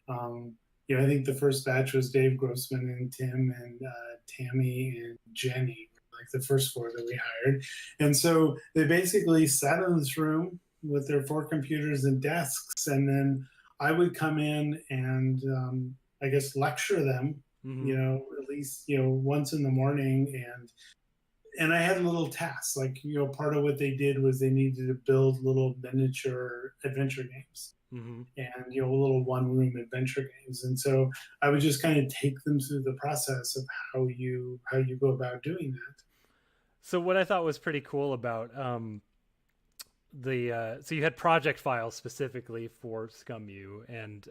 B: I think the first batch was Dave Grossman and Tim and Tammy and Jenny, like the first 4 that we hired. And so they basically sat in this room with their 4 computers and desks, and then I would come in and I guess lecture them,
A: Mm-hmm.
B: at least once in the morning, and I had little tasks. Like, part of what they did was they needed to build little miniature adventure games
A: Mm-hmm.
B: and, little one-room adventure games. And so I would just kind of take them through the process of how you go about doing that.
A: So what I thought was pretty cool about so you had project files specifically for ScumU, and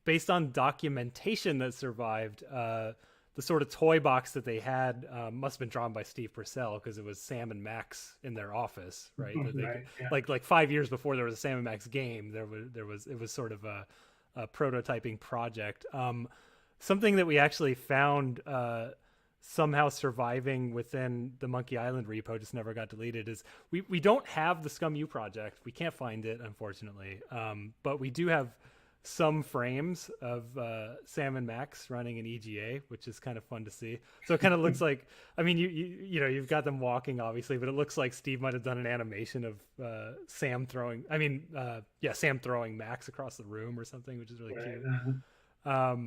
A: based on documentation that survived, the sort of toy box that they had must have been drawn by Steve Purcell, because it was Sam and Max in their office, right?
B: Right. Yeah.
A: Like 5 years before there was a Sam and Max game, it was sort of a prototyping project. Something that we actually found somehow surviving within the Monkey Island repo, just never got deleted, is we don't have the ScumU project. We can't find it, unfortunately, but we do have some frames of Sam and Max running an EGA, which is kind of fun to see. So it kind of looks like, I mean, you've got them walking, obviously, but it looks like Steve might have done an animation of Sam throwing Max across the room or something, which is really
B: Right.
A: cute.
B: Uh-huh.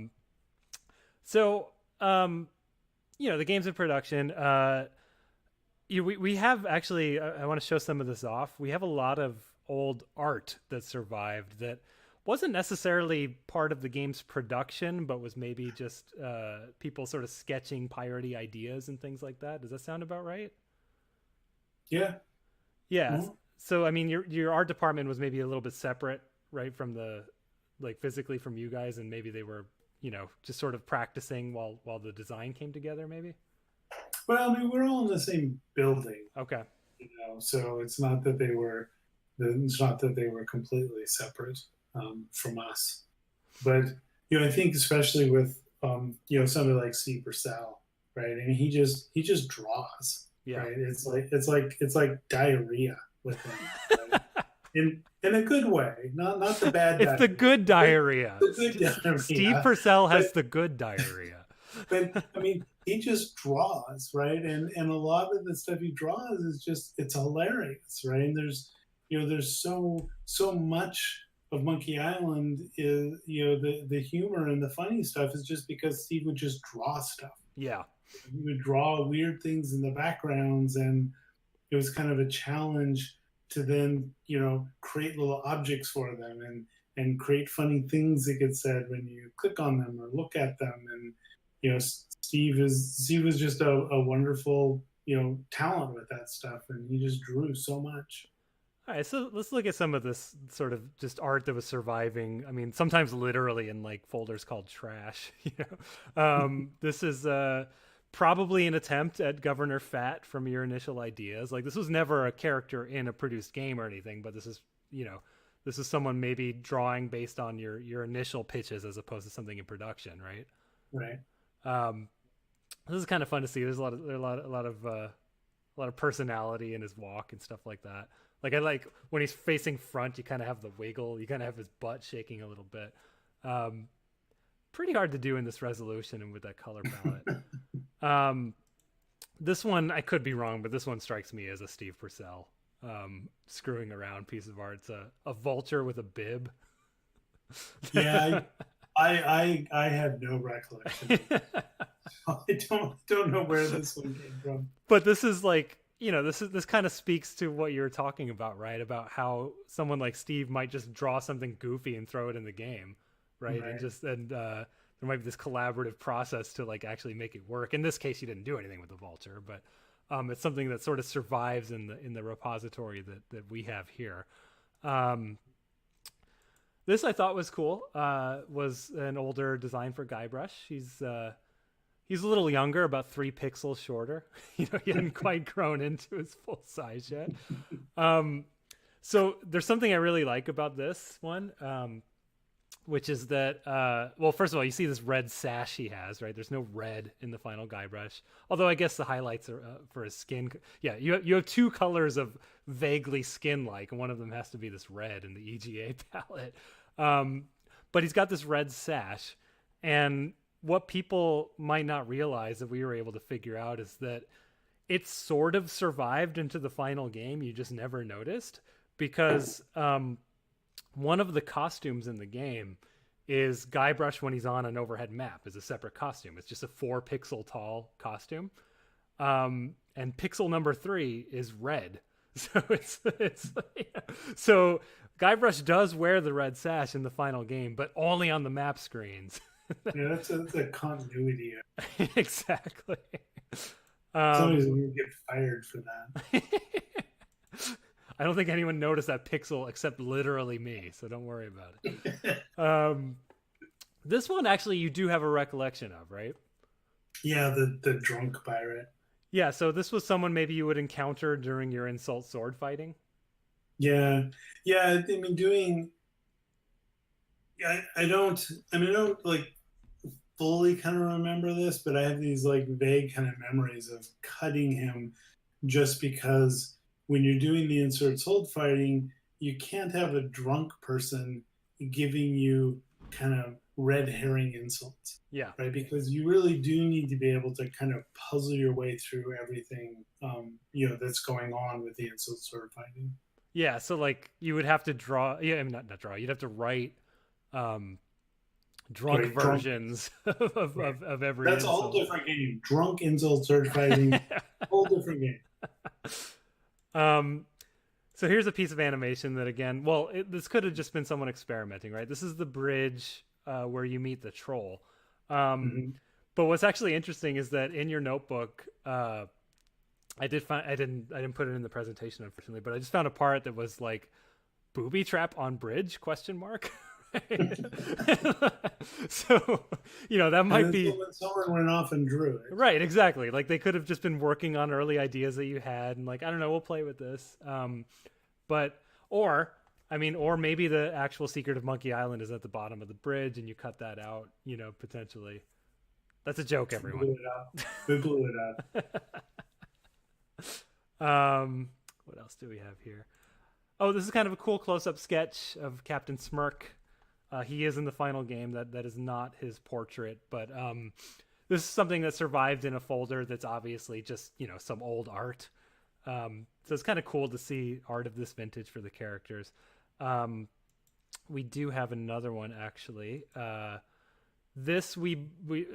A: The game's in production. We have actually, I want to show some of this off. We have a lot of old art that survived that wasn't necessarily part of the game's production, but was maybe just people sort of sketching piratey ideas and things like that. Does that sound about right?
B: Yeah.
A: Yeah.
B: Mm-hmm.
A: So, I mean, your art department was maybe a little bit separate, right, from physically from you guys, and maybe they were, just sort of practicing while the design came together, maybe?
B: Well, I mean, we're all in the same building,
A: Okay.
B: so it's not that they were completely separate from us. But I think especially with somebody like Steve Purcell, right? I mean, he just draws,
A: Yeah.
B: right? It's like diarrhea with him, right? In a good way, not the bad.
A: It's the good diarrhea.
B: The good diarrhea.
A: Steve Purcell has the good diarrhea.
B: But I mean, he just draws, right? And a lot of the stuff he draws is it's hilarious, right? And there's so much of Monkey Island is, the humor and the funny stuff is just because Steve would just draw stuff.
A: Yeah.
B: He would draw weird things in the backgrounds, and it was kind of a challenge to then, create little objects for them and create funny things that get said when you click on them or look at them. And, Steve was just a wonderful, talent with that stuff, and he just drew so much.
A: All right, so let's look at some of this sort of just art that was surviving. I mean, sometimes literally in like folders called trash. This is probably an attempt at Governor Fat from your initial ideas. Like, this was never a character in a produced game or anything, but this is someone maybe drawing based on your initial pitches as opposed to something in production, right?
B: Right.
A: This is kind of fun to see. There's a lot lot of personality in his walk and stuff like that. Like I like when he's facing front, you kind of have the wiggle, you kind of have his butt shaking a little bit. Pretty hard to do in this resolution and with that color palette. This one, I could be wrong, but this one strikes me as a Steve Purcell screwing around piece of art. It's a vulture with a bib.
B: Yeah, I have no recollection. I don't know where this one came from.
A: But this is like, this kind of speaks to what you're talking about, right? About how someone like Steve might just draw something goofy and throw it in the game, right? And there might be this collaborative process to like actually make it work. In this case, he didn't do anything with the vulture, but it's something that sort of survives in the repository that we have here. This I thought was cool. Was an older design for Guybrush. He's a little younger, about 3 pixels shorter. He hadn't quite grown into his full size yet. So there's something I really like about this one, which is that, well, first of all, you see this red sash he has, right? There's no red in the final Guybrush. Although I guess the highlights are for his skin. Yeah, you have 2 colors of vaguely skin-like, and one of them has to be this red in the EGA palette. But he's got this red sash, and what people might not realize that we were able to figure out is that it sort of survived into the final game. You just never noticed because one of the costumes in the game is Guybrush when he's on an overhead map is a separate costume. It's just a 4 pixel tall costume. And pixel number 3 is red. So so Guybrush does wear the red sash in the final game, but only on the map screens.
B: Yeah, that's a continuity.
A: Exactly.
B: Somebody's going to get fired for that.
A: I don't think anyone noticed that pixel except literally me, so don't worry about it. This one, actually, you do have a recollection of, right?
B: Yeah, the drunk pirate.
A: Yeah, so this was someone maybe you would encounter during your insult sword fighting?
B: Yeah. I mean, I don't like fully kind of remember this, but I have these like vague kind of memories of cutting him just because when you're doing the insert sword fighting, you can't have a drunk person giving you kind of red herring insults.
A: Yeah.
B: Right? Because you really do need to be able to kind of puzzle your way through everything, that's going on with the insult sword fighting.
A: Yeah. So like you would have to draw. Yeah. I mean, not draw. You'd have to write drunk versions of every.
B: That's
A: insult.
B: a whole different game. Drunk insult sword fighting, whole different game.
A: So here's a piece of animation that again, this could have just been someone experimenting, right? This is the bridge where you meet the troll. But what's actually interesting is that in your notebook, I didn't put it in the presentation, unfortunately, but I just found a part that was like booby trap on bridge ? So that might be
B: when someone went off and drew it,
A: right. Exactly. Like they could have just been working on early ideas that you had and like, I don't know, we'll play with this. Or maybe the actual secret of Monkey Island is at the bottom of the bridge and you cut that out, potentially. That's a joke, everyone.
B: We blew it
A: out. What else do we have here? Oh, this is kind of a cool close-up sketch of Captain Smirk. He is in the final game. That is not his portrait, but this is something that survived in a folder that's obviously just, some old art. So it's kind of cool to see art of this vintage for the characters. We do have another one, actually. This, we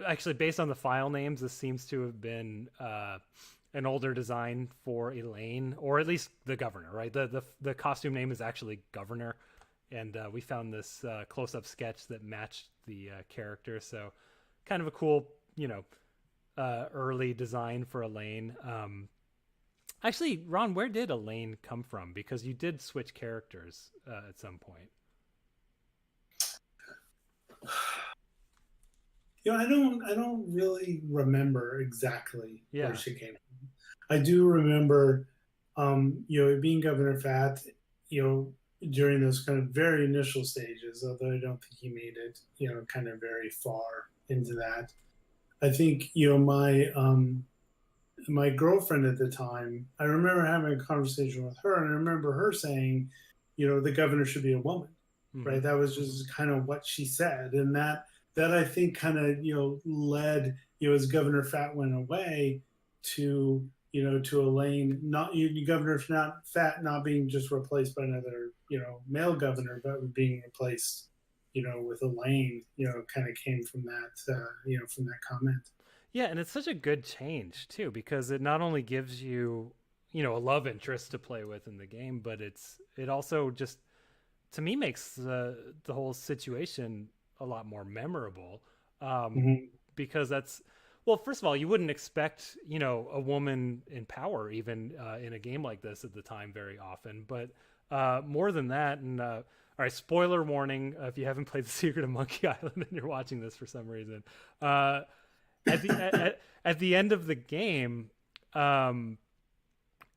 A: actually, based on the file names, this seems to have been an older design for Elaine, or at least the governor, right? The costume name is actually Governor. And we found this close-up sketch that matched the character. So kind of a cool, early design for Elaine. Actually, Ron, where did Elaine come from? Because you did switch characters at some point.
B: I don't really remember exactly where she came from. I do remember, being Governor Fat, during those kind of very initial stages, although I don't think he made it, kind of very far into that. I think, my my girlfriend at the time, I remember having a conversation with her, and I remember her saying, the governor should be a woman,
A: Mm-hmm.
B: right? That was just kind of what she said, and that I think kind of led, as Governor Fat went away, to to Elaine, not Governor not Fat not being just replaced by another male governor, but being replaced with Elaine, kind of came from that from that comment.
A: Yeah, and it's such a good change too, because it not only gives you, a love interest to play with in the game, but it also just, to me, makes the whole situation a lot more memorable.
B: Mm-hmm.
A: Because that's, well, first of all, you wouldn't expect, a woman in power even in a game like this at the time very often. But more than that, and all right, spoiler warning if you haven't played The Secret of Monkey Island and you're watching this for some reason. At the at the end of the game,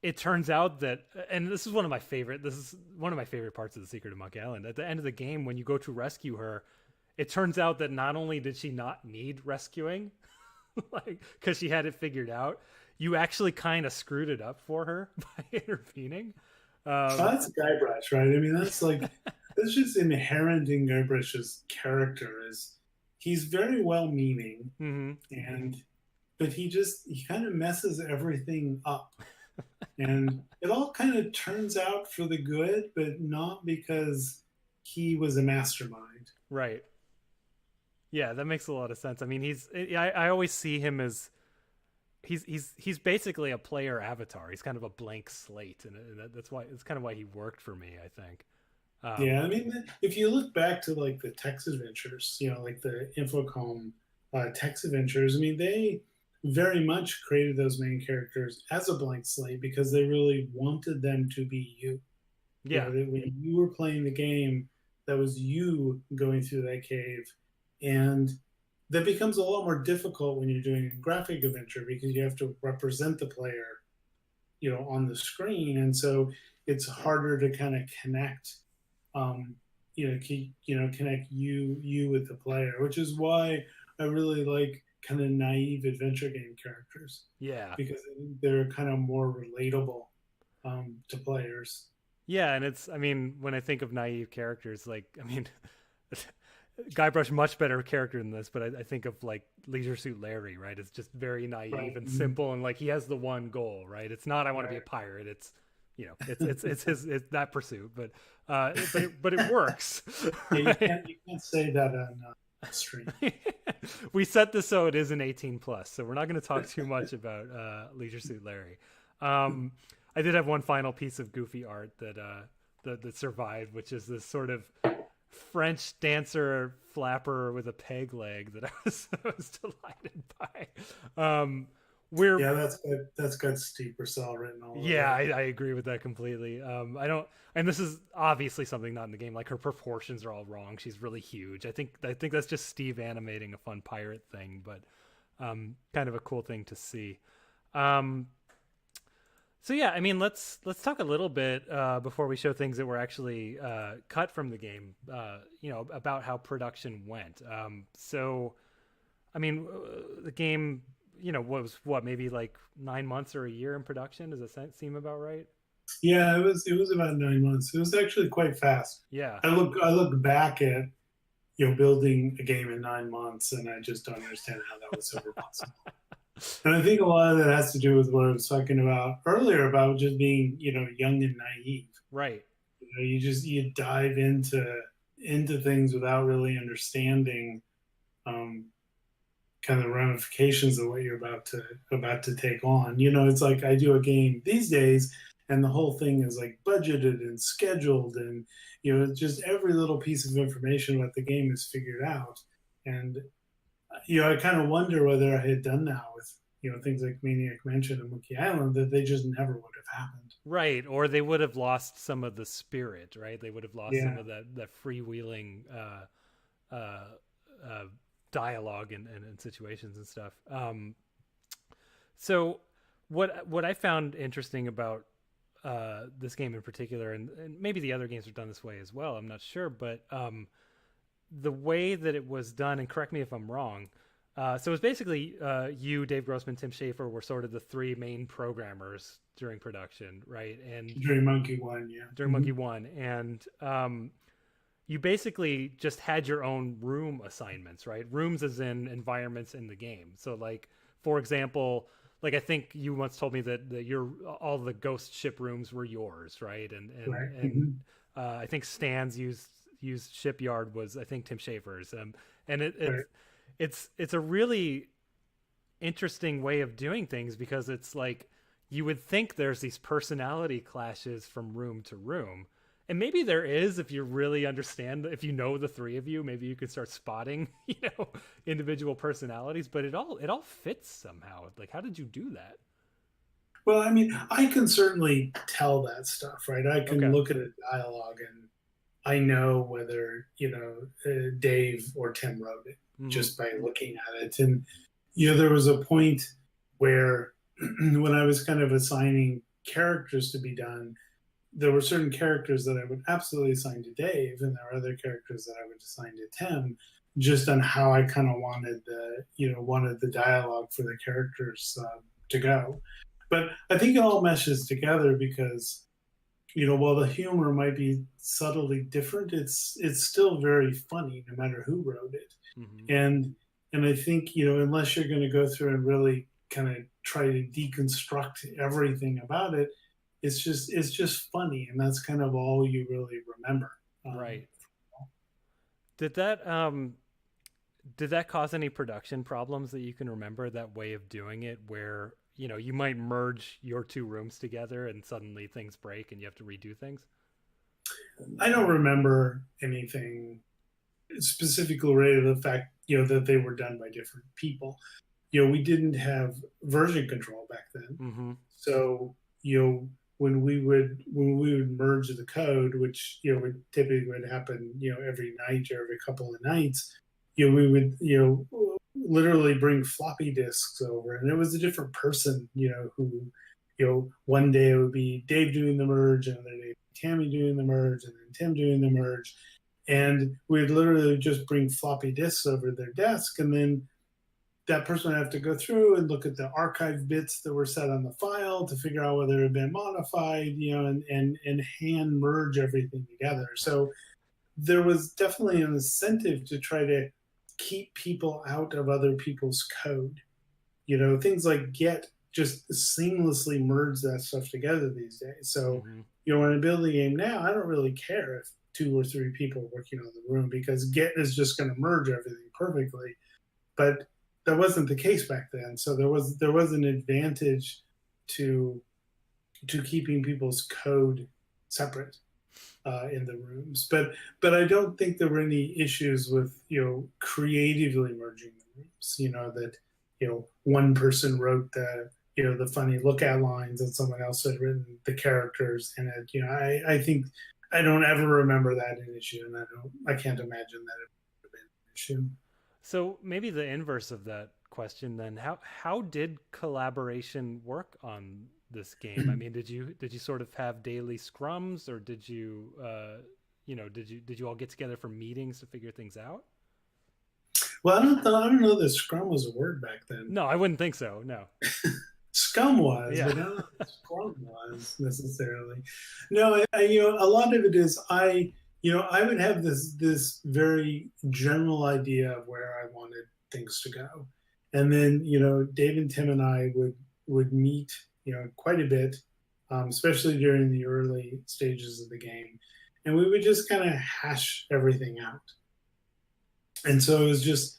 A: it turns out that, and this is one of my favorite parts of The Secret of Monkey Island. At the end of the game, when you go to rescue her, it turns out that not only did she not need rescuing, like because she had it figured out, you actually kind of screwed it up for her by intervening.
B: That's Guybrush, right? I mean, that's just inherent in Guybrush's character. Is he's very well-meaning,
A: Mm-hmm.
B: but he kind of messes everything up, and it all kind of turns out for the good, but not because he was a mastermind.
A: Right. Yeah, that makes a lot of sense. I mean, I always see him as he's basically a player avatar. He's kind of a blank slate, and that's kind of why he worked for me, I think.
B: Yeah, I mean, if you look back to like the text adventures, like the Infocom text adventures, I mean, they very much created those main characters as a blank slate because they really wanted them to be you.
A: Yeah.
B: When you were playing the game, that was you going through that cave, and that becomes a lot more difficult when you're doing a graphic adventure because you have to represent the player, on the screen, and so it's harder to kind of connect connect you with the player, which is why I really like kind of naive adventure game characters.
A: Yeah,
B: because they're kind of more relatable to players.
A: Yeah, and I mean, when I think of naive characters, like, I mean, Guybrush much better character than this, but I think of like Leisure Suit Larry, right? It's just very naive
B: Right.
A: and simple, and like he has the one goal, right? It's not I want to be a pirate. It's it's that pursuit, but it works.
B: Yeah, you can't say that on stream.
A: We set this so it is an 18 plus, so we're not going to talk too much about Leisure Suit Larry. I did have one final piece of goofy art that survived, which is this sort of French dancer flapper with a peg leg that I was delighted by.
B: That's got Steve Purcell written all over.
A: Yeah, I agree with that completely. I don't, and this is obviously something not in the game. Like her proportions are all wrong. She's really huge. I think that's just Steve animating a fun pirate thing, but kind of a cool thing to see. So yeah, I mean, let's talk a little bit before we show things that were actually cut from the game. About how production went. So, I mean, the game, was maybe like 9 months or a year in production. Does that seem about right?
B: Yeah, it was about 9 months. It was actually quite fast.
A: Yeah.
B: I look back at building a game in 9 months, and I just don't understand how that was ever possible. And I think a lot of that has to do with what I was talking about earlier about just being, young and naive.
A: Right.
B: You dive into things without really understanding kind of the ramifications of what you're about to take on. It's like I do a game these days, and the whole thing is like budgeted and scheduled, and just every little piece of information about the game is figured out. And I kind of wonder whether I had done that with things like Maniac Mansion and Monkey Island, that they just never would have happened.
A: Right, or they would have lost some of the spirit. Right, they would have lost some of that freewheeling dialogue and situations and stuff. So what I found interesting about this game in particular, and maybe the other games are done this way as well, I'm not sure, but the way that it was done, and correct me if I'm wrong, So it's basically you, Dave Grossman, Tim Schafer were sort of the three main programmers during production, right? And
B: during Monkey One, yeah.
A: during Monkey One, and you basically just had your own room assignments, right? Rooms as in environments in the game. So like, for example, like I think you once told me that your all the ghost ship rooms were yours, right?
B: Right.
A: I think Stan's used shipyard was, I think, Tim Schafer's. And
B: Right.
A: it's a really interesting way of doing things, because it's like you would think there's these personality clashes from room to room. And maybe there is, if you really understand, if you know the three of you, maybe you could start spotting, individual personalities, but it all fits somehow. Like, how did you do that?
B: Well, I mean, I can certainly tell that stuff, right? I can
A: Okay.
B: look at a dialogue and I know whether, Dave or Tim wrote it
A: Mm-hmm.
B: just by looking at it. And, there was a point where when I was kind of assigning characters to be done, there were certain characters that I would absolutely assign to Dave, and there were other characters that I would assign to Tim, just on how I kind of wanted the dialogue for the characters to go. But I think it all meshes together because, while the humor might be subtly different, it's still very funny no matter who wrote it.
A: Mm-hmm.
B: And I think, unless you're going to go through and really kind of try to deconstruct everything about it, it's just funny, and that's kind of all you really remember.
A: Right. Did that cause any production problems that you can remember, that way of doing it, where you might merge your two rooms together and suddenly things break and you have to redo things?
B: I don't remember anything specifically related to the fact that they were done by different people. We didn't have version control back then,
A: Mm-hmm.
B: so when we would merge the code, which typically would happen every night or every couple of nights, we would literally bring floppy disks over, and it was a different person who one day it would be Dave doing the merge, and another day Tammy doing the merge, and then Tim doing the merge, and we'd literally just bring floppy disks over their desk, and then that person would have to go through and look at the archive bits that were set on the file to figure out whether it had been modified, and hand merge everything together. So there was definitely an incentive to try to keep people out of other people's code. Things like Get just seamlessly merge that stuff together these days. So,
A: Mm-hmm.
B: When I build a game now, I don't really care if 2 or 3 people are working on the room, because Get is just going to merge everything perfectly. But that wasn't the case back then. So there was an advantage to keeping people's code separate in the rooms. But I don't think there were any issues with creatively merging the rooms. That one person wrote the funny lookout lines and someone else had written the characters in it. I think I don't ever remember that an issue, and I can't imagine that it would have been an issue.
A: So maybe the inverse of that question then: how did collaboration work on this game? I mean, did you sort of have daily scrums, or did you did you all get together for meetings to figure things out?
B: Well, I don't know that Scrum was a word back then.
A: No, I wouldn't think so. No.
B: Scum was,
A: Yeah.
B: but I don't know if Scrum was necessarily. No, a lot of it is I would have this very general idea of where I wanted things to go, and then Dave and Tim and I would meet quite a bit, especially during the early stages of the game, and we would just kind of hash everything out. And so it was just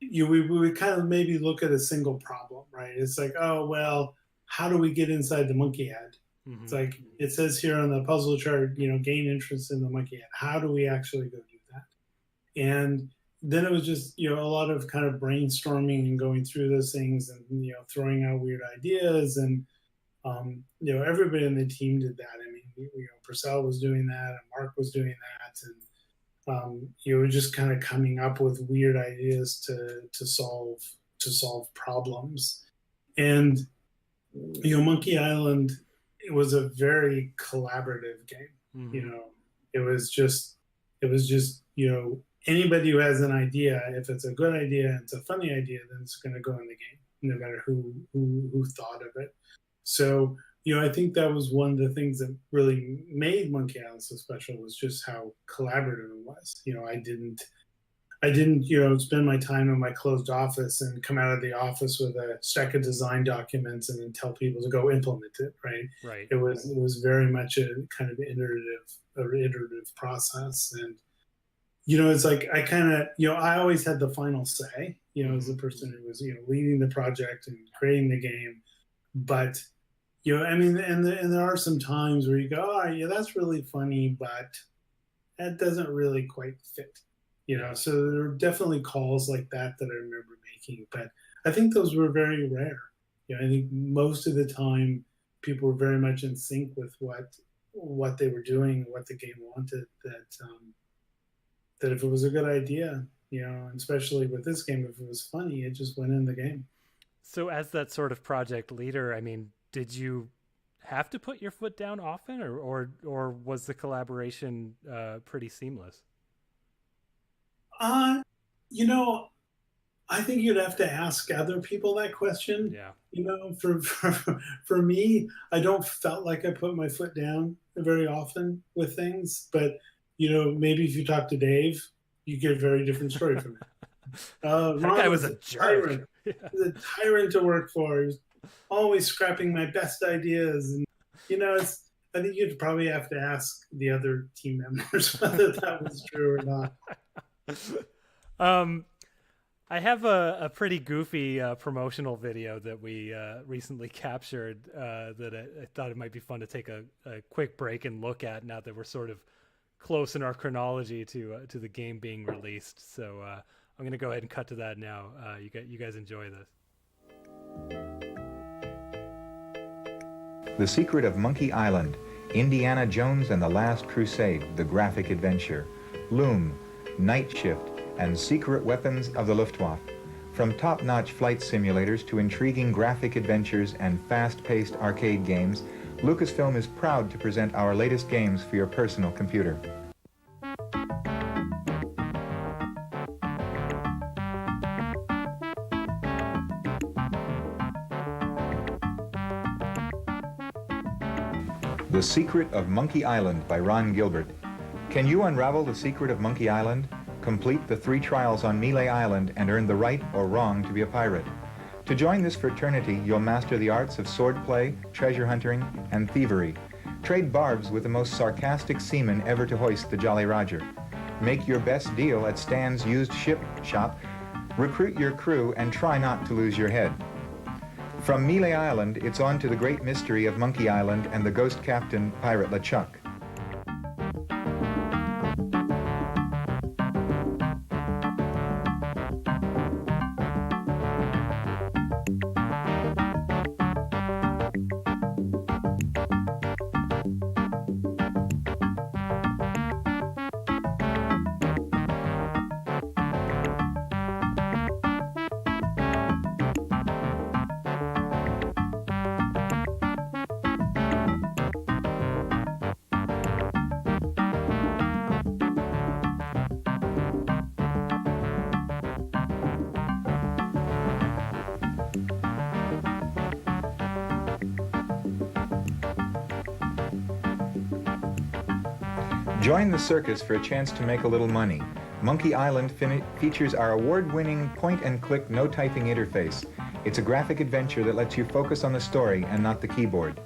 B: we would kind of maybe look at a single problem, right? It's like, oh well, how do we get inside the monkey head? It's
A: Mm-hmm.
B: like it says here on the puzzle chart, gain entrance in the monkey head. How do we actually go do that? And then it was just a lot of kind of brainstorming and going through those things, and throwing out weird ideas, and everybody in the team did that. I mean, Purcell was doing that, and Mark was doing that, and you were just kind of coming up with weird ideas to solve problems. And Monkey Island, it was a very collaborative game.
A: Mm-hmm.
B: It was just anybody who has an idea, if it's a good idea and it's a funny idea, then it's going to go in the game, no matter who thought of it. So, I think that was one of the things that really made Monkey Island so special, was just how collaborative it was. I didn't, spend my time in my closed office and come out of the office with a stack of design documents and then tell people to go implement it. Right.
A: Right.
B: It was very much a kind of iterative process. And, it's like, I kind of, I always had the final say, as the person who was, leading the project and creating the game. But, I mean, and there are some times where you go, oh, yeah, that's really funny, but that doesn't really quite fit. So there are definitely calls like that I remember making, but I think those were very rare. I think most of the time people were very much in sync with what they were doing, what the game wanted. That if it was a good idea, and especially with this game, if it was funny, it just went in the game.
A: So as that sort of project leader, I mean, did you have to put your foot down often, or was the collaboration pretty seamless?
B: I think you'd have to ask other people that question.
A: Yeah.
B: For me, I don't felt like I put my foot down very often with things, but maybe if you talk to Dave, you get a very different story from him.
A: That guy was a jerk.
B: Tyrant. Yeah. He was a tyrant to work for. He was always scrapping my best ideas, and I think you'd probably have to ask the other team members whether that was true or not.
A: I have a pretty goofy promotional video that we recently captured that I thought it might be fun to take a quick break and look at now that we're sort of close in our chronology to the game being released. So I'm going to go ahead and cut to that now. You guys enjoy this.
C: The Secret of Monkey Island, Indiana Jones and the Last Crusade, the graphic adventure, Loom, Night Shift, and secret weapons of the Luftwaffe. From top-notch flight simulators to intriguing graphic adventures and fast-paced arcade games, Lucasfilm is proud to present our latest games for your personal computer. The Secret of Monkey Island by Ron Gilbert. Can you unravel the secret of Monkey Island? Complete the 3 trials on Melee Island and earn the right or wrong to be a pirate. To join this fraternity, you'll master the arts of swordplay, treasure hunting, and thievery. Trade barbs with the most sarcastic seaman ever to hoist the Jolly Roger. Make your best deal at Stan's used ship shop. Recruit your crew and try not to lose your head. From Melee Island, it's on to the great mystery of Monkey Island and the ghost captain, Pirate LeChuck. Join the circus for a chance to make a little money. Monkey Island features our award-winning point-and-click no-typing interface. It's a graphic adventure that lets you focus on the story and not the keyboard.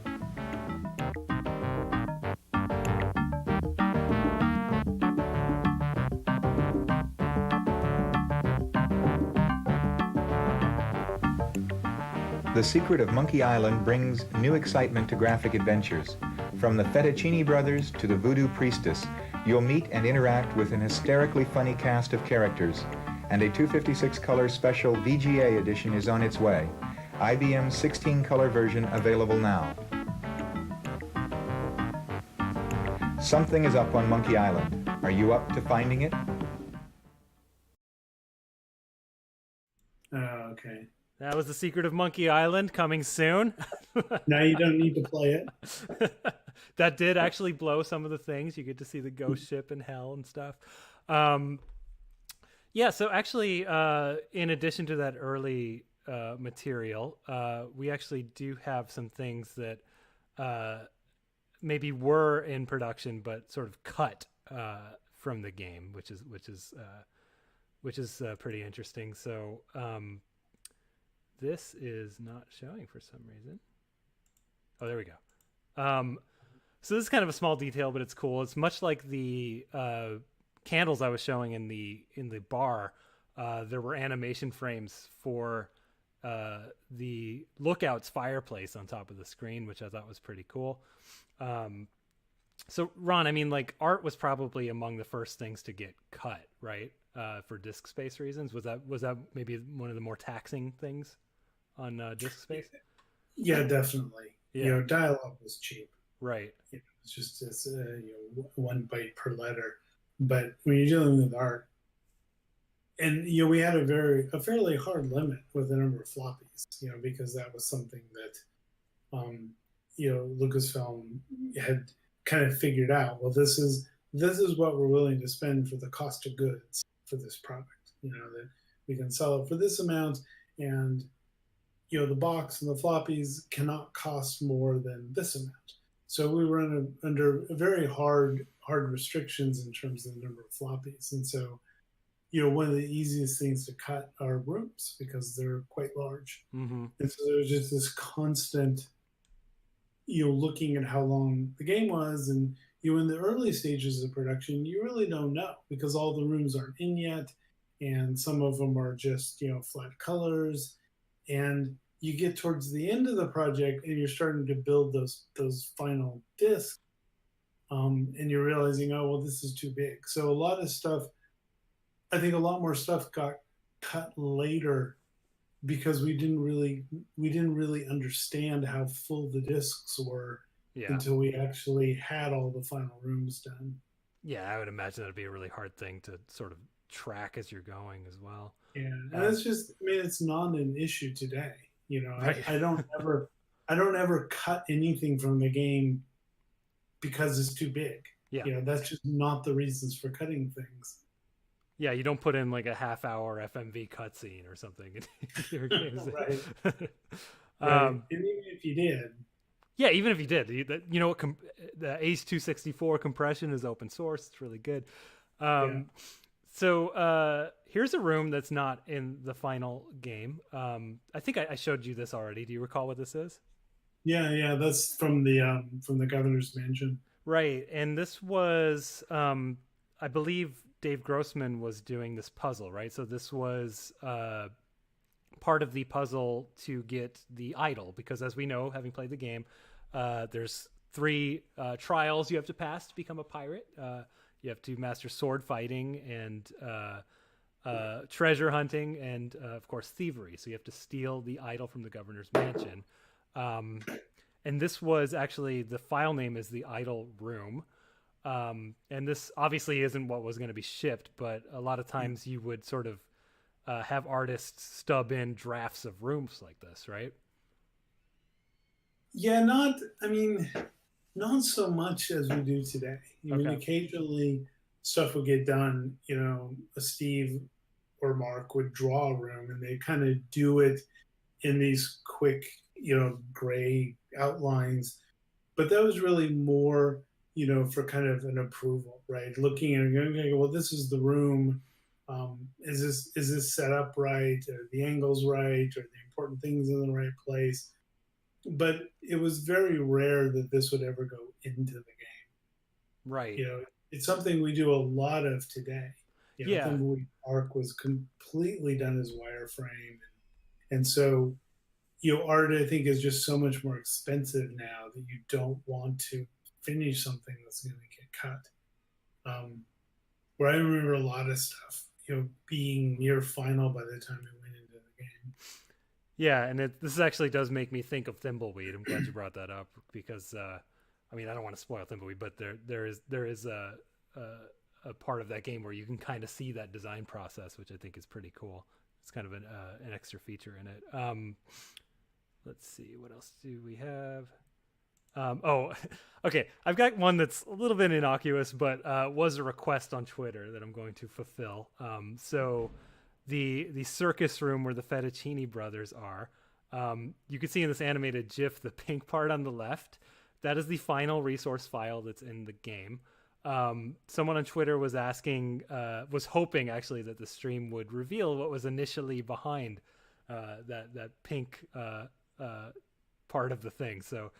C: The Secret of Monkey Island brings new excitement to graphic adventures. From the Fettuccine Brothers to the Voodoo Priestess, you'll meet and interact with an hysterically funny cast of characters. And a 256-color special VGA edition is on its way. IBM's 16-color version available now. Something is up on Monkey Island. Are you up to finding it?
B: Okay.
A: That was The Secret of Monkey Island, coming soon.
B: Now you don't need to play it.
A: That did actually blow some of the things. You get to see the ghost ship in hell and stuff. Yeah, so actually, in addition to that early material, we actually do have some things that maybe were in production but sort of cut from the game, which is pretty interesting. So this is not showing for some reason. Oh, there we go. So this is kind of a small detail, but it's cool. It's much like the candles I was showing in the bar. There were animation frames for the Lookout's fireplace on top of the screen, which I thought was pretty cool. So Ron, I mean, like, art was probably among the first things to get cut, right? For disk space reasons. Was that maybe one of the more taxing things on disk space?
B: Yeah, definitely.
A: Yeah.
B: Dialogue was cheap.
A: Right.
B: It's just this, 1 byte per letter. But when you're dealing with art, and we had a fairly hard limit with the number of floppies, because that was something that Lucasfilm had kind of figured out. Well, this is what we're willing to spend for the cost of goods for this product. That we can sell it for this amount, and the box and the floppies cannot cost more than this amount. So we were under very hard restrictions in terms of the number of floppies, and so one of the easiest things to cut are rooms because they're quite large.
A: Mm-hmm.
B: And so there's just this constant, looking at how long the game was. And in the early stages of production, you really don't know because all the rooms aren't in yet. And some of them are just, flat colors. And you get towards the end of the project and you're starting to build those final discs. And you're realizing, oh, well, this is too big. So a lot of stuff, I think a lot more stuff got cut later because we didn't really understand how full the discs were until we actually had all the final rooms done.
A: Yeah, I would imagine that'd be a really hard thing to sort of track as you're going as well.
B: Yeah, and it's just, it's not an issue today.
A: Right.
B: I don't ever cut anything from the game because it's too big.
A: Yeah.
B: That's just not the reasons for cutting things.
A: Yeah, you don't put in like a half-hour FMV cutscene or something in your games.
B: Right. And even if you did.
A: Yeah, even if you did. The ACE 264 compression is open source. It's really good. So here's a room that's not in the final game. I think I showed you this already. Do you recall what this is?
B: Yeah, that's from the governor's mansion.
A: Right, and this was, I believe, Dave Grossman was doing this puzzle, right? So this was part of the puzzle to get the idol, because as we know, having played the game, there's 3 trials you have to pass to become a pirate. You have to master sword fighting and treasure hunting and, of course, thievery. So you have to steal the idol from the governor's mansion. And this was actually, the file name is the idol room. And this obviously isn't what was going to be shipped, but a lot of times you would sort of have artists stub in drafts of rooms like this, right?
B: Yeah, not so much as we do today. I mean, occasionally stuff would get done, Steve or Mark would draw a room and they kind of do it in these quick, gray outlines. But that was really more, for kind of an approval, right? Looking at it and going, well, this is the room. Is this set up right? Are the angles right? Are the important things in the right place? But it was very rare that this would ever go into the game.
A: Right.
B: It's something we do a lot of today. Thimbleweed Park was completely done as wireframe. And so, art, I think, is just so much more expensive now that you don't want to finish something that's going to get cut. Where I remember a lot of stuff, being near final by the time it went into the game.
A: Yeah, and this actually does make me think of Thimbleweed. I'm glad you brought that up because, I don't want to spoil Thimbleweed, but there is a part of that game where you can kind of see that design process, which I think is pretty cool. It's kind of an extra feature in it. Let's see, what else do we have? Oh, okay. I've got one that's a little bit innocuous, but was a request on Twitter that I'm going to fulfill. So the circus room where the Fettuccine brothers are, you can see in this animated GIF the pink part on the left. That is the final resource file that's in the game. Someone on Twitter was asking, was hoping actually that the stream would reveal what was initially behind that pink part of the thing. So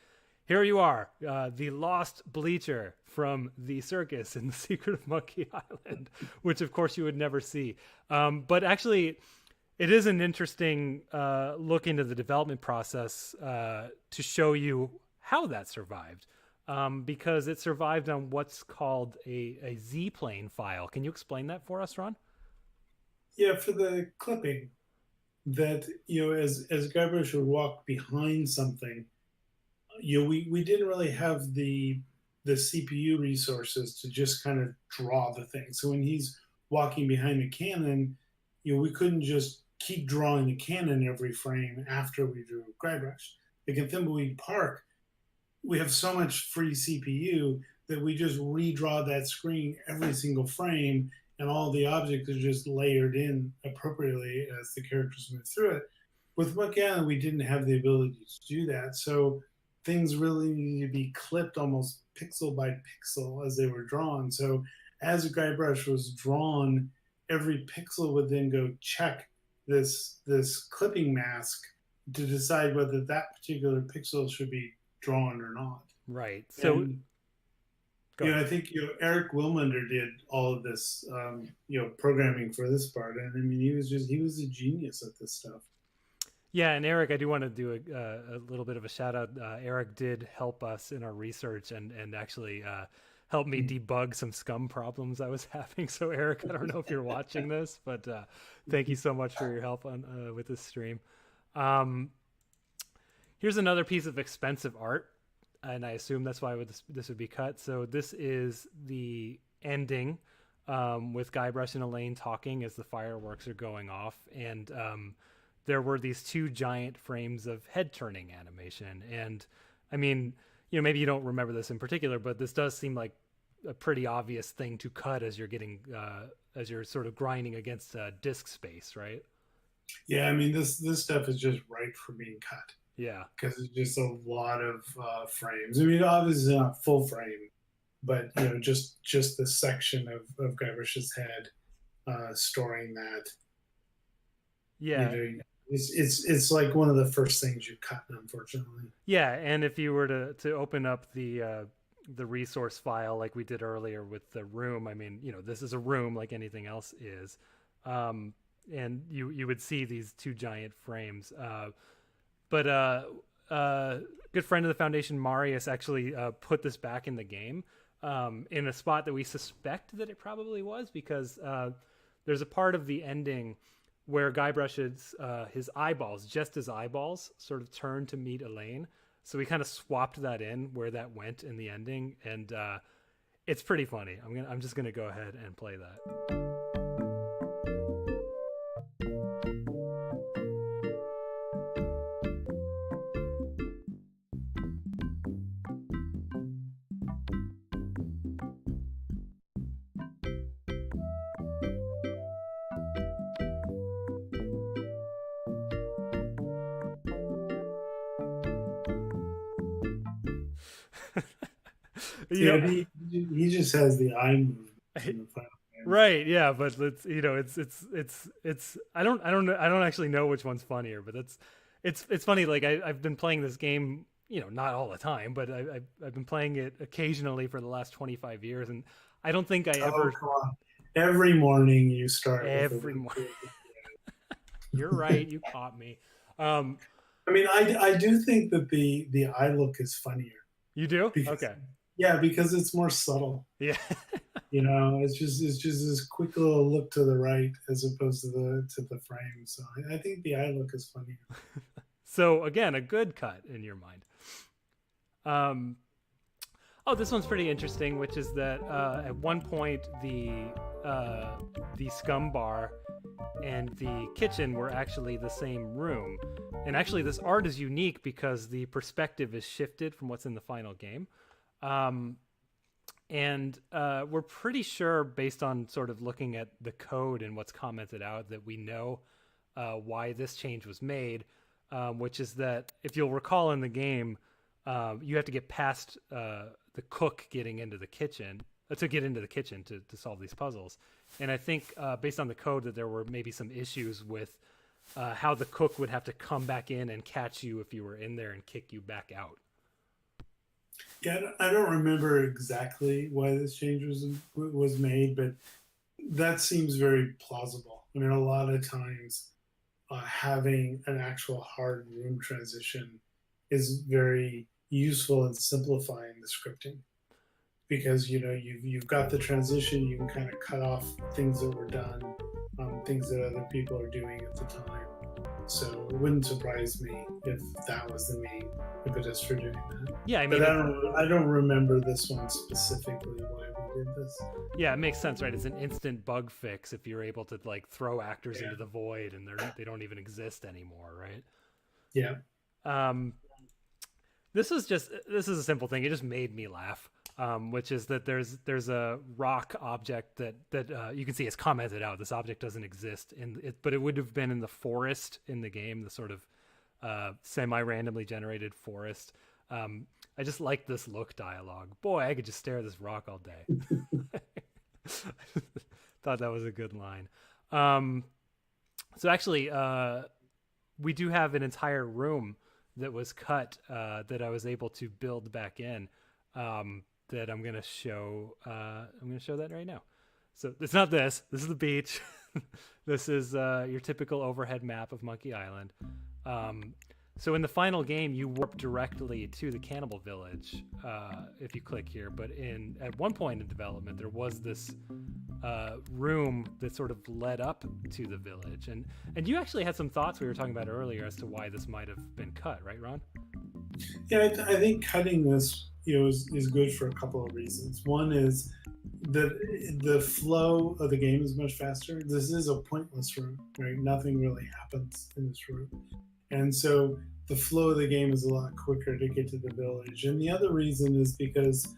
A: here you are, the lost bleacher from the circus in The Secret of Monkey Island, which of course you would never see. But actually, it is an interesting look into the development process to show you how that survived. Because it survived on what's called a Z-plane file. Can you explain that for us, Ron?
B: Yeah, for the clipping, that as Guybrush would walk behind something, we didn't really have the CPU resources to just kind of draw the thing. So when he's walking behind the cannon, we couldn't just keep drawing the cannon every frame after we drew Guybrush. Like in Thimbleweed Park, we have so much free CPU that we just redraw that screen every single frame, and all the objects are just layered in appropriately as the characters move through it. With Monkey Island, we didn't have the ability to do that, so things really needed to be clipped almost pixel by pixel as they were drawn. So as Guybrush was drawn, every pixel would then go check this clipping mask to decide whether that particular pixel should be drawn or not.
A: Right. So,
B: I think Eric Wilmender did all of this, programming for this part, and I mean, he was a genius at this stuff.
A: Yeah, and Eric, I do want to do a little bit of a shout out. Eric did help us in our research and actually helped me debug some SCUMM problems I was having. So, Eric, I don't know if you're watching this, but thank you so much for your help on with this stream. Here's another piece of expensive art, and I assume that's why this would be cut. So this is the ending with Guybrush and Elaine talking as the fireworks are going off, and there were these two giant frames of head-turning animation. And I mean, maybe you don't remember this in particular, but this does seem like a pretty obvious thing to cut as you're getting as you're sort of grinding against disk space, right?
B: Yeah, I mean, this stuff is just ripe for being cut.
A: Yeah,
B: because it's just a lot of frames. I mean, obviously not full frame, but just the section of Guybrush's head, storing that.
A: Yeah,
B: it's like one of the first things you cut, unfortunately.
A: Yeah, and if you were to open up the resource file like we did earlier with the room, I mean, this is a room like anything else is, and you would see these two giant frames. But a good friend of the Foundation, Marius, actually put this back in the game in a spot that we suspect that it probably was, because there's a part of the ending where Guybrush's his eyeballs, just his eyeballs, sort of turn to meet Elaine. So we kind of swapped that in where that went in the ending, and it's pretty funny. I'm just gonna go ahead and play that.
B: He just has the eye movement in the final game.
A: Right, yeah, but it's I don't actually know which one's funnier, but it's funny. Like I've been playing this game, not all the time, but I've been playing it occasionally for the last 25 years, and I don't think I ever.
B: Come on. Every morning you start.
A: Every morning. You're right. You caught me.
B: I mean, I do think that the eye look is funnier.
A: You do?
B: Because,
A: okay.
B: Yeah, because it's more subtle.
A: Yeah.
B: It's just this quick little look to the right as opposed to the frame. So I think the eye look is funnier.
A: So again, a good cut in your mind. Oh, this one's pretty interesting, which is that at one point the SCUMM bar and the kitchen were actually the same room. And actually this art is unique because the perspective is shifted from what's in the final game. And we're pretty sure, based on sort of looking at the code and what's commented out, that we know why this change was made, which is that if you'll recall in the game, you have to get past the cook getting into the kitchen to get into the kitchen to solve these puzzles. And I think based on the code that there were maybe some issues with how the cook would have to come back in and catch you if you were in there and kick you back out.
B: Yeah, I don't remember exactly why this change was made, but that seems very plausible. I mean, a lot of times having an actual hard room transition is very useful in simplifying the scripting, because you've got the transition, you can kind of cut off things that were done, things that other people are doing at the time. So it wouldn't surprise me if that was the main impetus for doing that.
A: Yeah, I mean,
B: but I don't remember this one specifically why we did this.
A: Yeah, it makes sense, right? It's an instant bug fix if you're able to like throw actors into the void and they don't even exist anymore, right?
B: Yeah.
A: This is a simple thing. It just made me laugh, which is that there's a rock object that you can see is commented out. This object doesn't exist but it would have been in the forest in the game, the sort of semi-randomly generated forest. I just like this look dialogue. Boy, I could just stare at this rock all day. Thought that was a good line. So actually, we do have an entire room that was cut that I was able to build back in, that I'm gonna show. I'm gonna show that right now. So it's not this. This is the beach. This is your typical overhead map of Monkey Island. So in the final game, you warp directly to the cannibal village if you click here. But at one point in development, there was this room that sort of led up to the village. And you actually had some thoughts we were talking about earlier as to why this might have been cut, right, Ron?
B: Yeah, I think cutting this is good for a couple of reasons. One is that the flow of the game is much faster. This is a pointless room, right? Nothing really happens in this room. And so the flow of the game is a lot quicker to get to the village. And the other reason is because,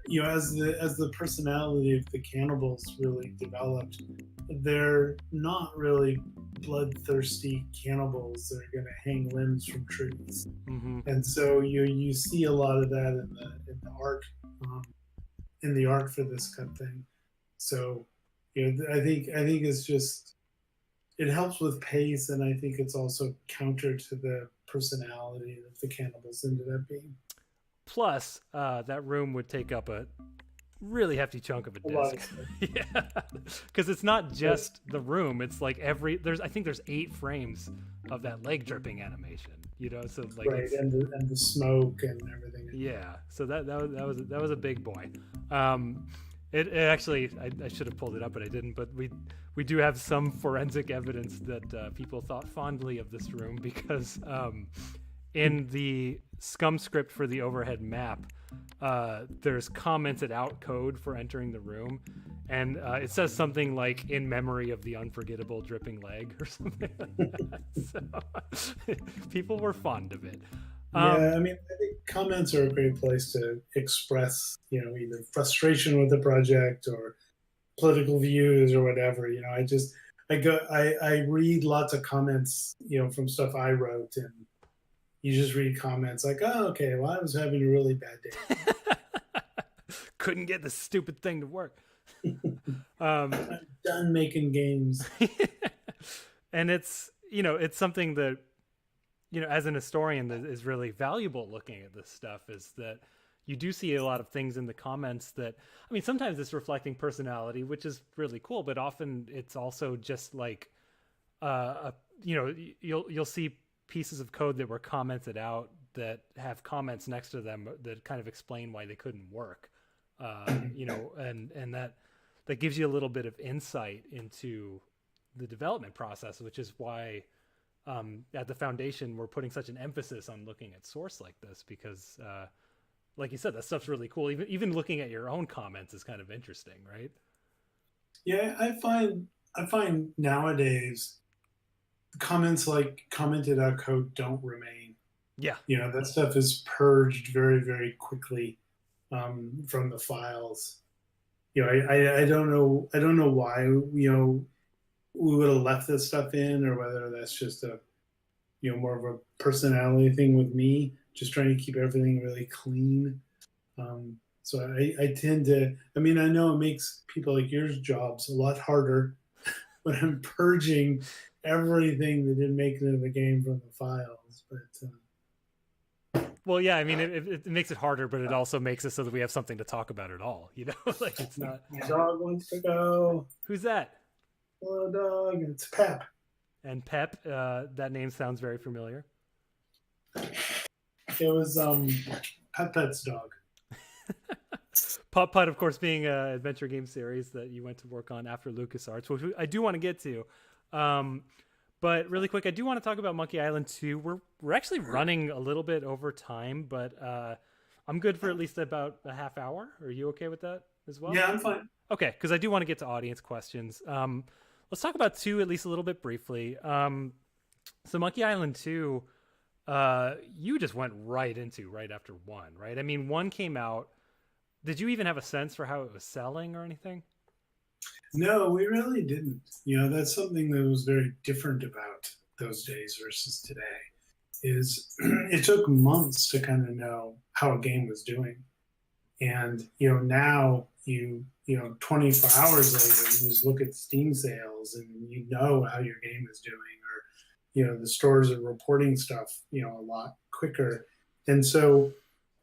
B: as the personality of the cannibals really developed, they're not really bloodthirsty cannibals that are going to hang limbs from trees. Mm-hmm. And so you see a lot of that in the art, for this cut thing. So I think it's just, it helps with pace, and I think it's also counter to the personality that the cannibals ended up being.
A: Plus, that room would take up a really hefty chunk of a disc. Yeah, because it's not just the room. It's like I think there's 8 frames of that leg dripping animation. So like
B: right, and the smoke and everything.
A: Yeah, so that was a big boy. It actually, I should have pulled it up, but I didn't. But we do have some forensic evidence that people thought fondly of this room because in the SCUMM script for the overhead map, there's commented out code for entering the room, and it says something like "in memory of the unforgettable dripping leg" or something like that. So people were fond of it.
B: I mean, I think comments are a great place to express, either frustration with the project or political views or whatever. I read lots of comments, from stuff I wrote, and you just read comments like, "Oh, okay, well, I was having a really bad day.
A: Couldn't get this stupid thing to work.
B: I'm done making games."
A: And it's something that, as an historian, that is really valuable looking at this stuff, is that you do see a lot of things in the comments that, I mean, sometimes it's reflecting personality, which is really cool, but often it's also just like, you'll see pieces of code that were commented out that have comments next to them that kind of explain why they couldn't work, and that gives you a little bit of insight into the development process, which is why at the foundation we're putting such an emphasis on looking at source like this, because like you said, that stuff's really cool. Even looking at your own comments is kind of interesting, right?
B: Yeah, I find nowadays comments like commented out code don't remain.
A: Yeah.
B: That stuff is purged very, very quickly from the files. I don't know why we would have left this stuff in, or whether that's just a more of a personality thing with me, just trying to keep everything really clean. So I tend to. I mean, I know it makes people like yours jobs a lot harder when I'm purging everything that didn't make it into the game from the files, but.
A: Well, yeah, I mean, it makes it harder, but it also makes it so that we have something to talk about at all. Like it's not.
B: My dog wants to go.
A: Who's that?
B: Hello, dog. It's Pep.
A: And Pep, that name sounds very familiar.
B: It was Pet's dog.
A: Putt Putt, of course, being an adventure game series that you went to work on after LucasArts, which I do want to get to. But really quick, I do want to talk about Monkey Island 2. We're actually running a little bit over time, but I'm good for at least about a half hour. Are you okay with that as well?
B: Yeah, I'm fine.
A: Okay, because I do want to get to audience questions. Let's talk about 2 at least a little bit briefly. So Monkey Island 2, you just went right after 1, right? I mean, 1 came out. Did you even have a sense for how it was selling or anything?
B: No, we really didn't. That's something that was very different about those days versus today. Is it took months to kind of know how a game was doing, and now 24 hours later, you just look at Steam sales and you know how your game is doing, or the stores are reporting stuff a lot quicker, and so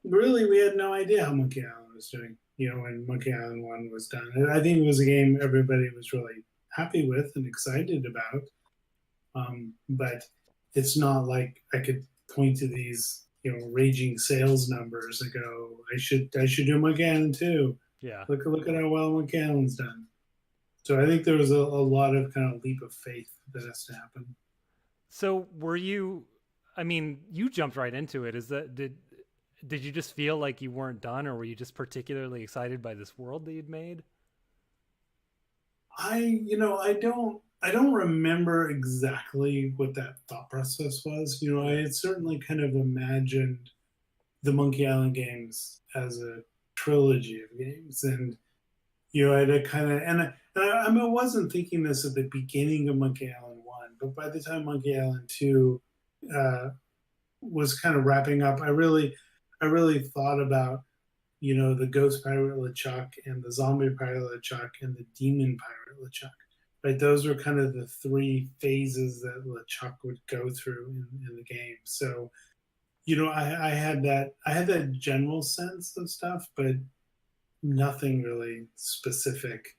B: really we had no idea how Monkey Island was doing. When Monkey Island 1 was done. And I think it was a game everybody was really happy with and excited about. But it's not like I could point to these, raging sales numbers and go, I should do Monkey Island 2.
A: Yeah.
B: Look at how well Monkey Island's done. So I think there was a lot of kind of leap of faith that has to happen.
A: So you jumped right into it. Did you just feel like you weren't done, or were you just particularly excited by this world that you'd made?
B: I don't remember exactly what that thought process was. I had certainly kind of imagined the Monkey Island games as a trilogy of games, and I had a kind of I wasn't thinking this at the beginning of Monkey Island 1, but by the time Monkey Island 2 was kind of wrapping up, I really thought about, the Ghost Pirate LeChuck and the Zombie Pirate LeChuck and the Demon Pirate LeChuck. Right, those were kind of the 3 phases that LeChuck would go through in the game. So, I had that general sense of stuff, but nothing really specific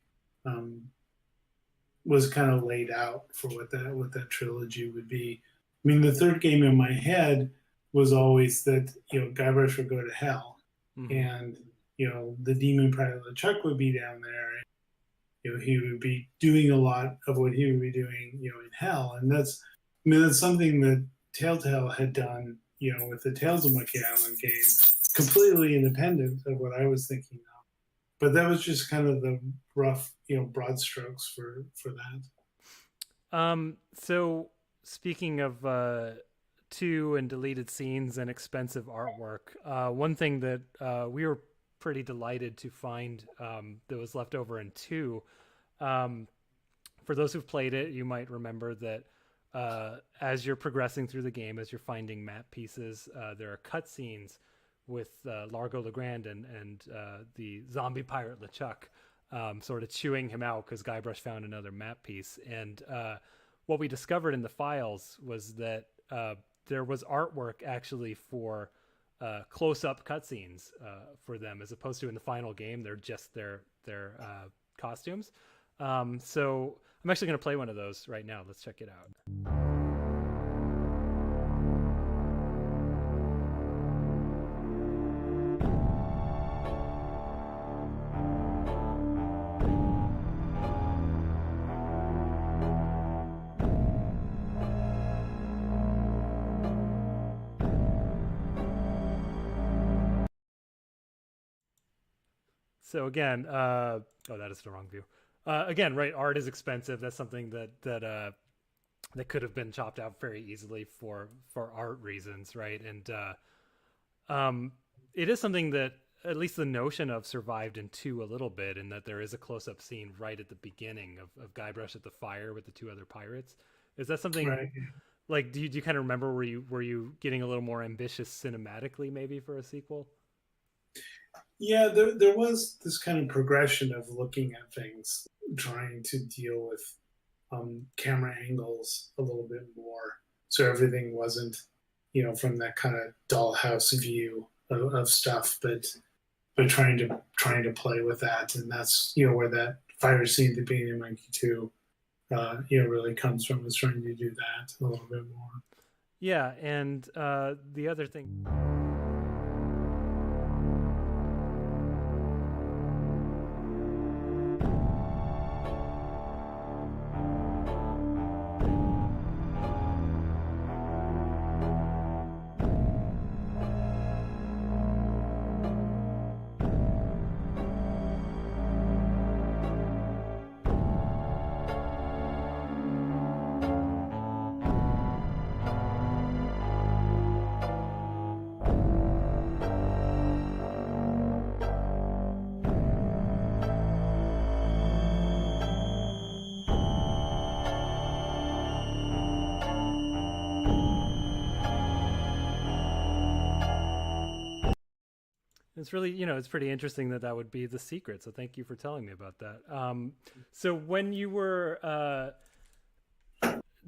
B: was kind of laid out for what that trilogy would be. I mean, the third game in my head was always that Guybrush would go to hell, mm-hmm. and the Demon Pirate LeChuck would be down there. He would be doing a lot of what he would be doing, in hell, and that's something that Telltale had done, with the Tales of Monkey Island game, completely independent of what I was thinking of. But that was just kind of the rough, broad strokes for that.
A: So speaking of 2 and deleted scenes and expensive artwork, one thing that we were pretty delighted to find that was left over in 2. For those who've played it, you might remember that as you're progressing through the game, as you're finding map pieces, there are cutscenes with Largo Legrand and the zombie pirate LeChuck sort of chewing him out because Guybrush found another map piece. And what we discovered in the files was that there was artwork actually for close-up cutscenes for them, as opposed to in the final game, they're just their costumes. So I'm actually going to play one of those right now. Let's check it out. So again, that is the wrong view. Again, right, art is expensive. That's something that could have been chopped out very easily for art reasons, right? And it is something that at least the notion of survived in 2 a little bit, in that there is a close-up scene right at the beginning of Guybrush at the fire with the 2 other pirates. Is that something
B: Right.
A: like, do you kind of remember, were you getting a little more ambitious cinematically maybe for a sequel?
B: Yeah, there was this kind of progression of looking at things, trying to deal with camera angles a little bit more, so everything wasn't, from that kind of dollhouse view of stuff, but trying to play with that, and that's where that fire scene at the beginning of Monkey 2, really comes from, is trying to do that a little bit more.
A: Yeah, and the other thing. It's really, it's pretty interesting that would be the secret. So thank you for telling me about that. So when you were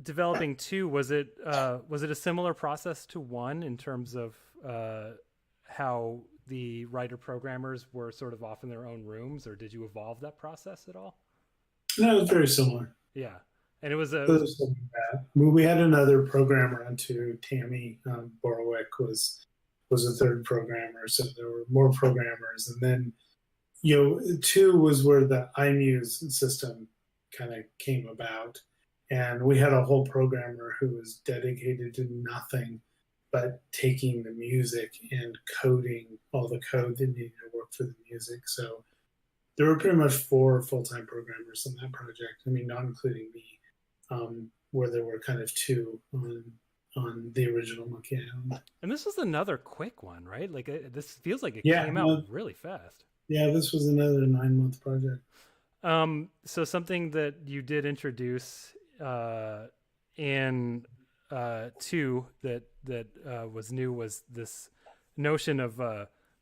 A: developing 2, was it a similar process to 1 in terms of how the writer programmers were sort of off in their own rooms, or did you evolve that process at all?
B: No, it was very similar.
A: Yeah, and it was a.
B: It was something like that. We had another programmer on too. Tammy Borowick was a third programmer, so there were more programmers, and then 2 was where the iMuse system kind of came about, and we had a whole programmer who was dedicated to nothing but taking the music and coding all the code that needed to work for the music. So there were pretty much 4 full-time programmers on that project. I mean, not including me, where there were kind of 2 on the original Monkey Island.
A: And this was another quick one, right? Like, this feels like it
B: Yeah,
A: came out really fast.
B: Yeah, this was another 9-month project.
A: So something that you did introduce in 2 that was new was this notion of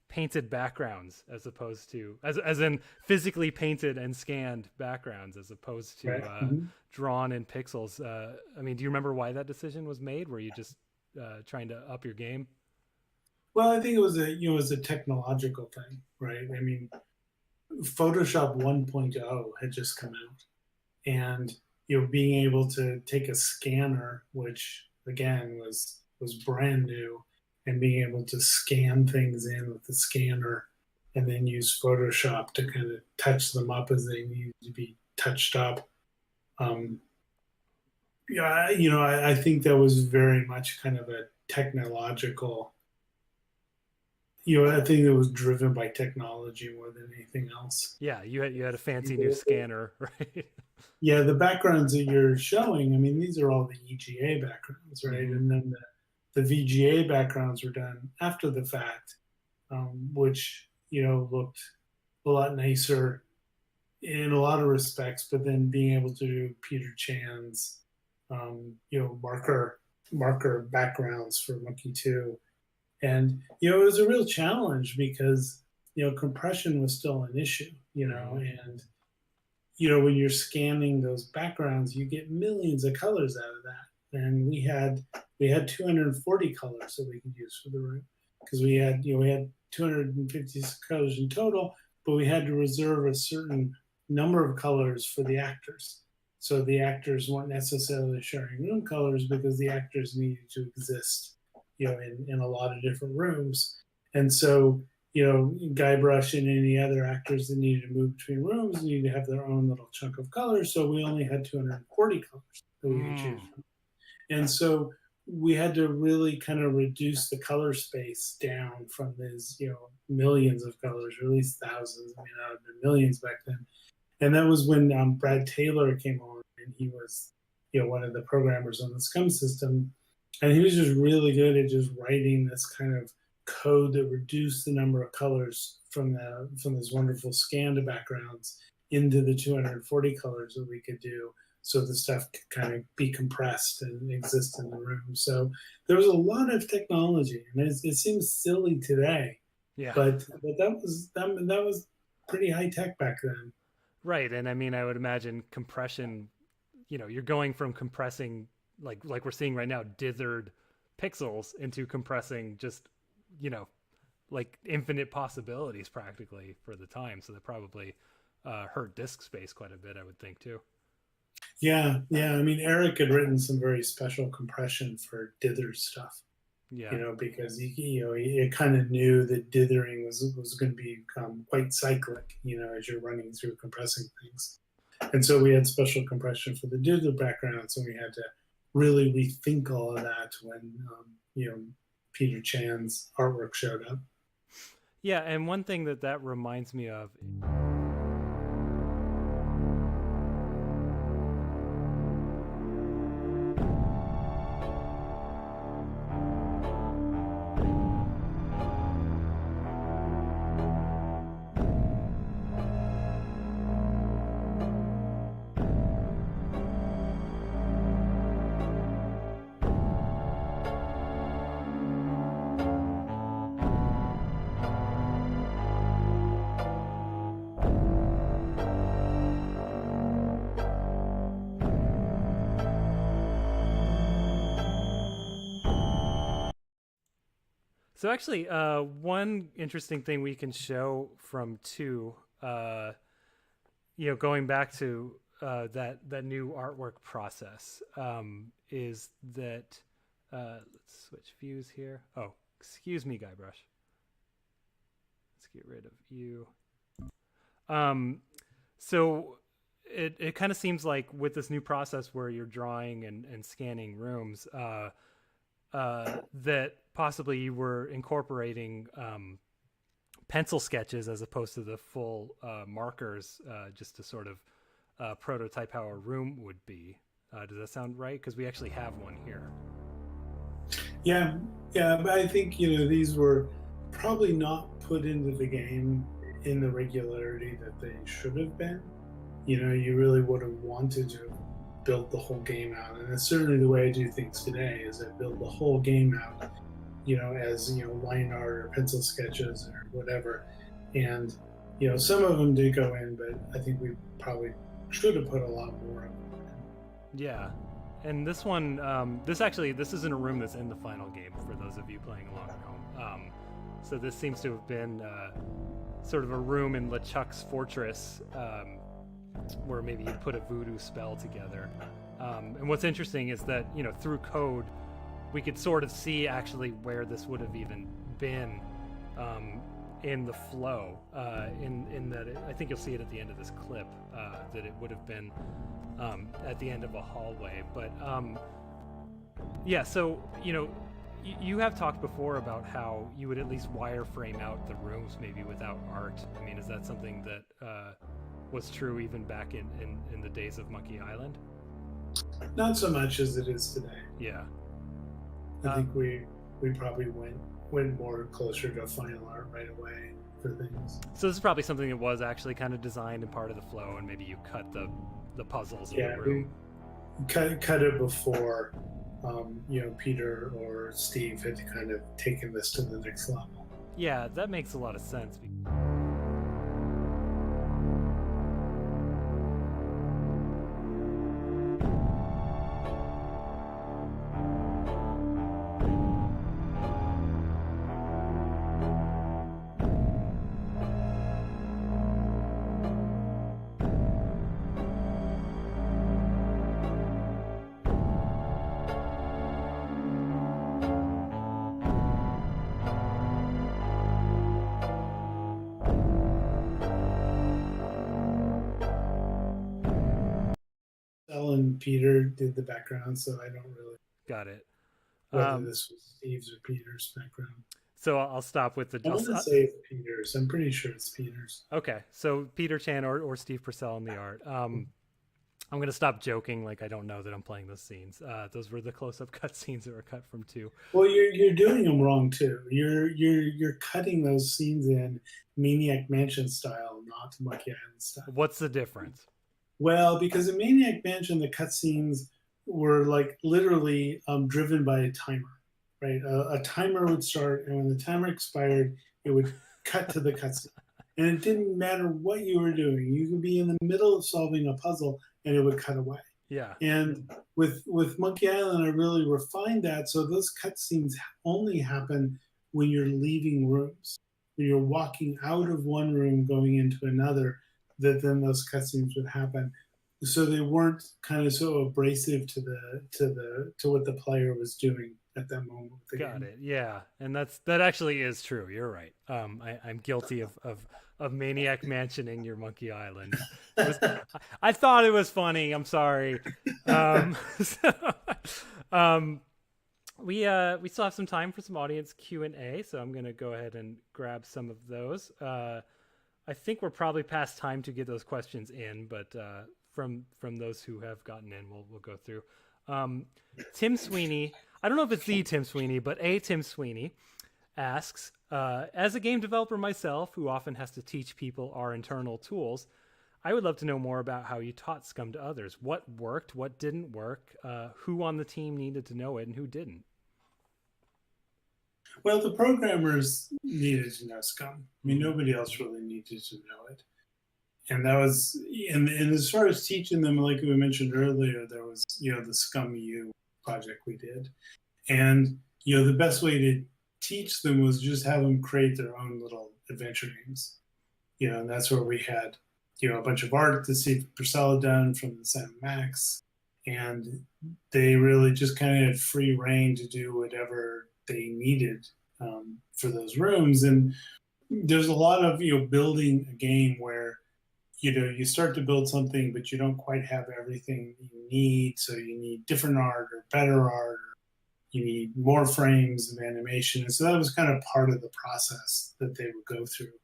A: painted backgrounds, as opposed to as in physically painted and scanned backgrounds, as opposed to
B: Right.
A: drawn in pixels. I mean, do you remember why that decision was made? Were you just trying to up your game?
B: Well, I think it was a technological thing, right? I mean, Photoshop 1.0 had just come out, and being able to take a scanner, which again was brand new, and being able to scan things in with the scanner, and then use Photoshop to kind of touch them up as they need to be touched up. I think that was very much kind of a technological. I think it was driven by technology more than anything else.
A: Yeah, you had a fancy new scanner, right?
B: Yeah, the backgrounds that you're showing, I mean, these are all the EGA backgrounds, right?
A: Mm-hmm.
B: And then the VGA backgrounds were done after the fact, which looked a lot nicer in a lot of respects. But then being able to do Peter Chan's, marker backgrounds for Monkey 2. And it was a real challenge because compression was still an issue, and when you're scanning those backgrounds, you get millions of colors out of that. And we had 240 colors that we could use for the room, because we had 250 colors in total, but we had to reserve a certain number of colors for the actors. So the actors weren't necessarily sharing room colors, because the actors needed to exist in a lot of different rooms. And so, Guybrush and any other actors that needed to move between rooms needed to have their own little chunk of color. So we only had 240 colors that we could choose from. And so we had to really kind of reduce the color space down from these, millions of colors, or at least thousands. I mean, it would been millions back then. And that was when Brad Taylor came on, and he was, one of the programmers on the SCUMM system. And he was just really good at just writing this kind of code that reduced the number of colors from this wonderful scan to backgrounds into the 240 colors that we could do, so the stuff could kind of be compressed and exist in the room. So there was a lot of technology, and it seems silly today, but that was pretty high tech back then.
A: Right, and I mean, I would imagine compression. You're going from compressing like we're seeing right now, dithered pixels, into compressing just like infinite possibilities practically for the time. So that probably hurt disk space quite a bit, I would think, too.
B: Yeah. I mean, Eric had written some very special compression for dither stuff.
A: Yeah.
B: Because he kind of knew that dithering was going to become quite cyclic, as you're running through compressing things. And so we had special compression for the dither backgrounds, and we had to really rethink all of that when Peter Chan's artwork showed up.
A: Yeah, and one thing that reminds me of. So actually, one interesting thing we can show from 2, going back to that new artwork process, is that let's switch views here. Oh, excuse me, Guybrush. Let's get rid of you. So it kind of seems like with this new process where you're drawing and scanning rooms, that possibly you were incorporating pencil sketches as opposed to the full markers, just to sort of prototype how a room would be. Does that sound right? Because we actually have one here.
B: Yeah, but I think these were probably not put into the game in the regularity that they should have been. You really would have wanted to build the whole game out, and that's certainly the way I do things today. Is I build the whole game out, as line art or pencil sketches or whatever. And some of them did go in, but I think we probably should have put a lot more of them in.
A: Yeah, and this one, this isn't a room that's in the final game for those of you playing along at home. So this seems to have been sort of a room in LeChuck's fortress, where maybe you put a voodoo spell together. And what's interesting is that, through code, we could sort of see actually where this would have even been in the flow, in that I think you'll see it at the end of this clip, that it would have been at the end of a hallway. But yeah, so, you have talked before about how you would at least wireframe out the rooms maybe without art. I mean, is that something that was true even back in the days of Monkey Island?
B: Not so much as it is today.
A: Yeah.
B: I think we probably went more closer to final art right away for things.
A: So this is probably something that was actually kind of designed and part of the flow, and maybe you cut the puzzles in the room.
B: We cut it before Peter or Steve had kind of taken this to the next level.
A: Yeah, that makes a lot of sense.
B: And Peter did the background, so I don't really.
A: Got it.
B: whether this was Steve's or Peter's background.
A: So I'll stop with the.
B: I want to say it's Peter's. I'm pretty sure it's Peter's.
A: Okay, so Peter Chan or Steve Purcell in the art. I'm gonna stop joking. Like I don't know that I'm playing those scenes. Those were the close-up cut scenes that were cut from 2.
B: Well, you're doing them wrong too. You're cutting those scenes in Maniac Mansion style, not Monkey Island style.
A: What's the difference?
B: Well, because in Maniac Mansion, the cutscenes were like literally driven by a timer, right? A timer would start, and when the timer expired, it would cut to the cutscene. And it didn't matter what you were doing. You could be in the middle of solving a puzzle, and it would cut away.
A: Yeah.
B: And with Monkey Island, I really refined that. So those cutscenes only happen when you're leaving rooms. When you're walking out of one room, going into another, that then those cutscenes would happen. So they weren't kind of so abrasive to what the player was doing at that moment.
A: Got it. Yeah, and that actually is true. You're right. I'm guilty of Maniac Mansioning your Monkey Island. I thought it was funny. I'm sorry. We still have some time for some audience Q&A, so I'm gonna go ahead and grab some of those. I think we're probably past time to get those questions in, but from those who have gotten in, we'll go through. Tim Sweeney, I don't know if it's the Tim Sweeney, but a Tim Sweeney asks, as a game developer myself, who often has to teach people our internal tools, I would love to know more about how you taught SCUMM to others. What worked, what didn't work, who on the team needed to know it, and who didn't?
B: Well, the programmers needed to know SCUMM. I mean, nobody else really needed to know it. And that was, and as far as teaching them, like we mentioned earlier, there was, the SCUMM project we did. And, the best way to teach them was just have them create their own little adventure games. And that's where we had, a bunch of art that Steve Purcell had done from the Sam Max. And they really just kind of had free reign to do whatever they needed for those rooms. And there's a lot of, building a game where, you start to build something, but you don't quite have everything you need. So you need different art or better art, or you need more frames of animation. And so that was kind of part of the process that they would go through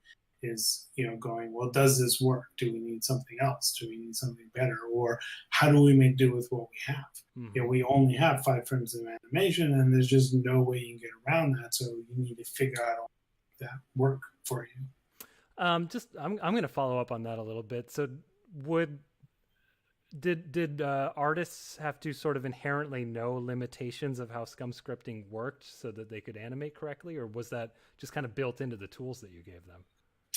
B: is, going, well, does this work? Do we need something else? Do we need something better? Or how do we make do with what we have? Mm-hmm. We only have 5 frames of animation, and there's just no way you can get around that. So you need to figure out that work for you.
A: I'm going to follow up on that a little bit. So did artists have to sort of inherently know limitations of how SCUMM scripting worked so that they could animate correctly, or was that just kind of built into the tools that you gave them?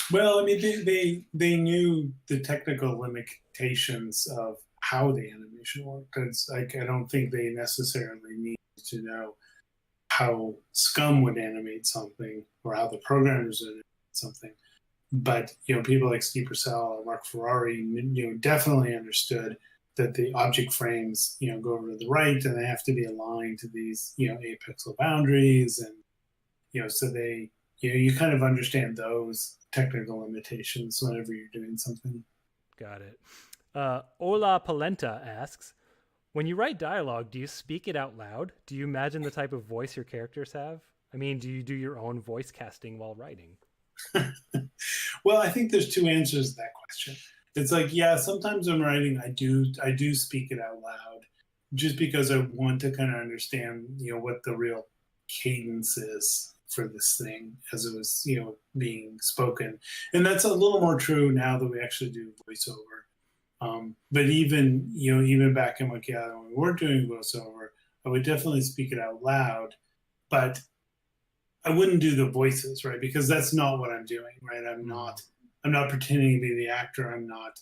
B: Well, I mean, they knew the technical limitations of how the animation worked. It's like, I don't think they necessarily needed to know how SCUMM would animate something or how the programmers would animate something. But, people like Steve Purcell or Mark Ferrari, definitely understood that the object frames, go over to the right, and they have to be aligned to these, 8 pixel boundaries. And, so they, you kind of understand those technical limitations whenever you're doing something.
A: Got it. Ola Polenta asks, when you write dialogue, do you speak it out loud? Do you imagine the type of voice your characters have? I mean, do you do your own voice casting while writing?
B: Well, I think there's 2 answers to that question. It's like, yeah, sometimes I'm writing, I do speak it out loud just because I want to kind of understand, what the real cadence is for this thing as it was, being spoken. And that's a little more true now that we actually do voiceover. But even back in Monkey Island, when we were doing voiceover, I would definitely speak it out loud, but I wouldn't do the voices, right? Because that's not what I'm doing, right? I'm not pretending to be the actor. I'm not,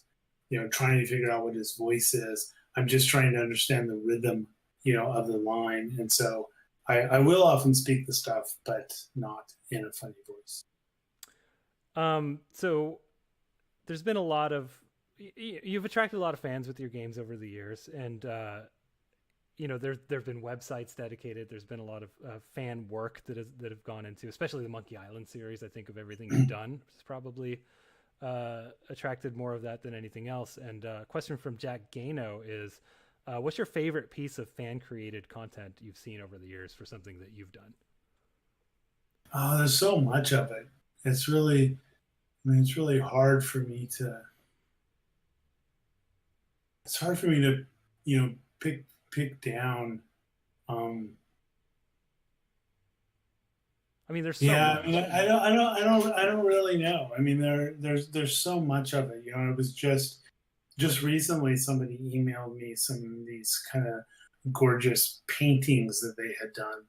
B: trying to figure out what his voice is. I'm just trying to understand the rhythm, of the line. And so I will often speak the stuff, but not in a funny voice.
A: So there's been a lot of, you've attracted a lot of fans with your games over the years, and there've been websites dedicated. There's been a lot of fan work that have gone into, especially the Monkey Island series. I think of everything you've done, it's probably attracted more of that than anything else. And a question from Jack Gano is, What's your favorite piece of fan created content you've seen over the years for something that you've done?
B: Oh, there's so much of it. It's really, I mean, it's really hard for me to. It's hard for me to, pick down. Um,
A: I mean, there's so
B: yeah,
A: much.
B: I mean, I don't really know. I mean, there's so much of it. It was just recently somebody emailed me some of these kind of gorgeous paintings that they had done,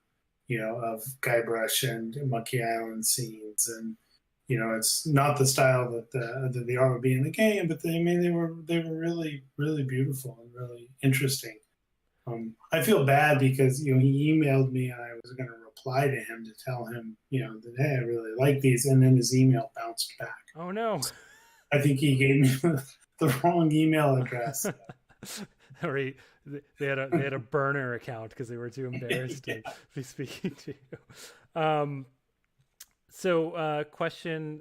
B: of Guybrush and Monkey Island scenes, and it's not the style that the art would be in the game, but they were really really beautiful and really interesting. I feel bad because he emailed me and I was going to reply to him to tell him that, hey, I really like these, and then his email bounced back.
A: Oh no!
B: I think he gave me the wrong email address.
A: Or they had a burner account because they were too embarrassed to be speaking to you. So question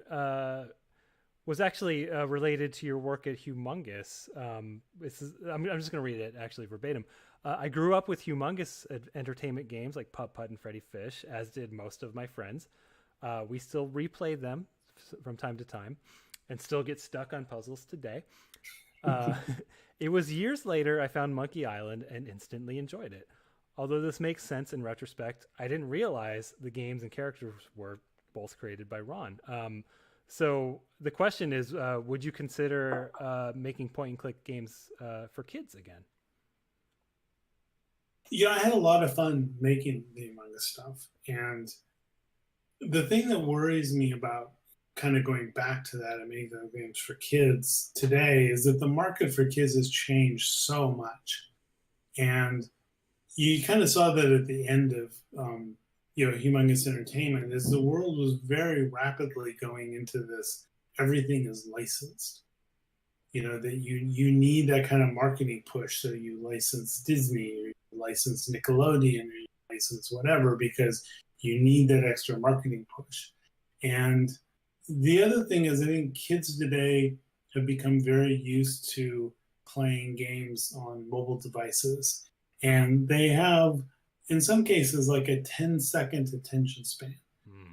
A: was actually related to your work at Humongous. I'm just going to read it actually verbatim. I grew up with humongous entertainment games like Putt Putt and Freddy Fish, as did most of my friends. We still replay them from time to time and still get stuck on puzzles today. It was years later I found Monkey Island and instantly enjoyed it. Although this makes sense in retrospect, I didn't realize the games and characters were both created by Ron. So the question is, would you consider making point-and-click games for kids again?
B: Yeah, I had a lot of fun making the Among Us stuff. And the thing that worries me about kind of going back to that and making the games for kids today is that the market for kids has changed so much. And you kind of saw that at the end of Humongous Entertainment, as the world was very rapidly going into this, everything is licensed. That you need that kind of marketing push. So you license Disney, or you license Nickelodeon, or you license whatever, because you need that extra marketing push. And the other thing is, I think kids today have become very used to playing games on mobile devices. And they have, in some cases, like a 10-second attention span.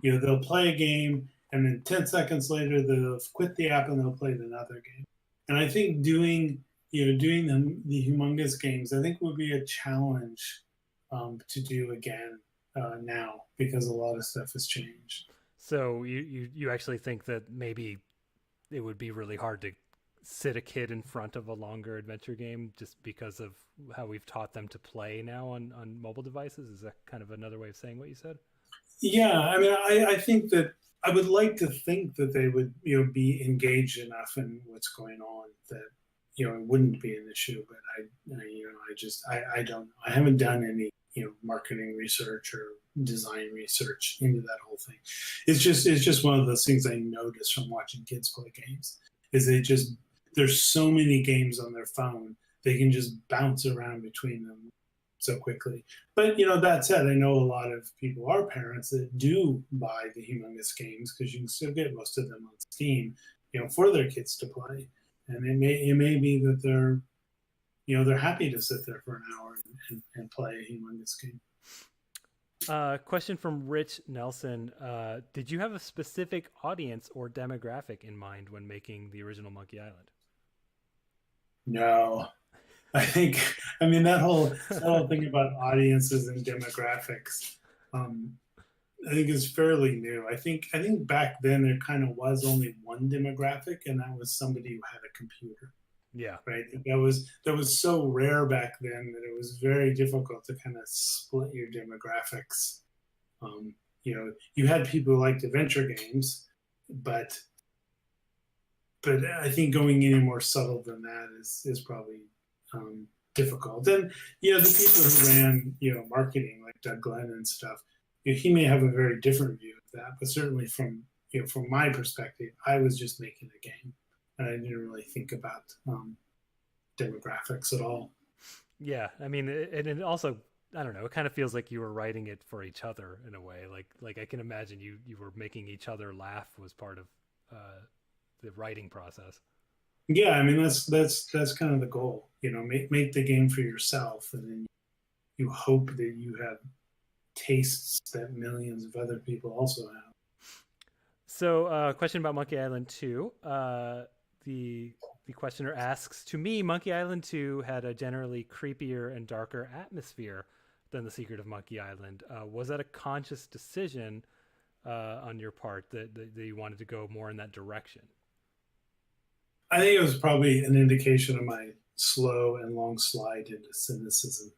B: They'll play a game, and then 10 seconds later, they'll quit the app and they'll play another game. And I think doing the humongous games, I think would be a challenge to do again now, because a lot of stuff has changed.
A: So you actually think that maybe it would be really hard to sit a kid in front of a longer adventure game just because of how we've taught them to play now on mobile devices? Is that kind of another way of saying what you said?
B: Yeah, I mean, I think that I would like to think that they would, be engaged enough in what's going on that, it wouldn't be an issue. But I don't. I haven't done any, marketing research or design research into that whole thing. It's just one of those things I noticed from watching kids play games. Is there's so many games on their phone, they can just bounce around between them so quickly. But that said, I know a lot of people are parents that do buy the humongous games, because you can still get most of them on Steam, for their kids to play. And it may be that they're happy to sit there for an hour and play a humongous game.
A: Question from Rich Nelson. Did you have a specific audience or demographic in mind when making the original Monkey Island?
B: No. That whole thing about audiences and demographics, I think is fairly new. I think back then there kind of was only one demographic, and that was somebody who had a computer.
A: Yeah.
B: Right. That was so rare back then that it was very difficult to kind of split your demographics. You had people who liked adventure games, but I think going any more subtle than that is probably difficult. And the people who ran marketing, like Doug Glenn and stuff, he may have a very different view of that. But certainly from my perspective, I was just making a game, and I didn't really think about demographics at all.
A: Yeah, I mean, and it also, I don't know, it kind of feels like you were writing it for each other in a way. Like I can imagine you were making each other laugh was part of the writing process.
B: Yeah, I mean that's kind of the goal. Make the game for yourself, and then you hope that you have tastes that millions of other people also have.
A: So, question about Monkey Island 2. The the questioner asks, to me, Monkey Island 2 had a generally creepier and darker atmosphere than The Secret of Monkey Island. Was that a conscious decision on your part that you wanted to go more in that direction?
B: I think it was probably an indication of my slow and long slide into cynicism.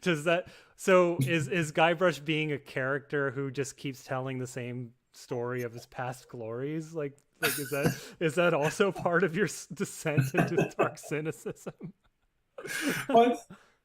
A: Does that so is Guybrush being a character who just keeps telling the same story of his past glories? Like is that also part of your descent into dark cynicism?
B: But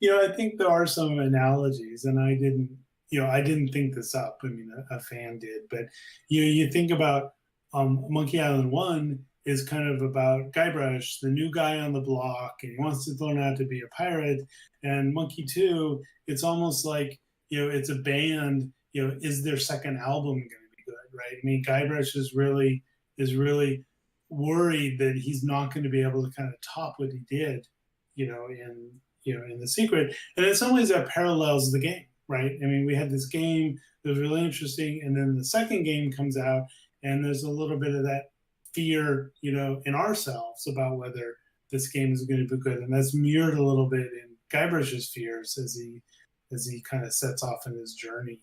B: I think there are some analogies, and I didn't think this up. I mean, a fan did, but you think about Monkey Island 1 is kind of about Guybrush, the new guy on the block, and he wants to learn how to be a pirate. And Monkey 2, it's almost like, it's a band, is their second album going to be good, right? I mean, Guybrush is really worried that he's not going to be able to kind of top what he did, in The Secret. And in some ways that parallels the game, right? I mean, we had this game that was really interesting, and then the second game comes out, and there's a little bit of that fear, in ourselves about whether this game is going to be good, and that's mirrored a little bit in Guybrush's fears as he kind of sets off in his journey.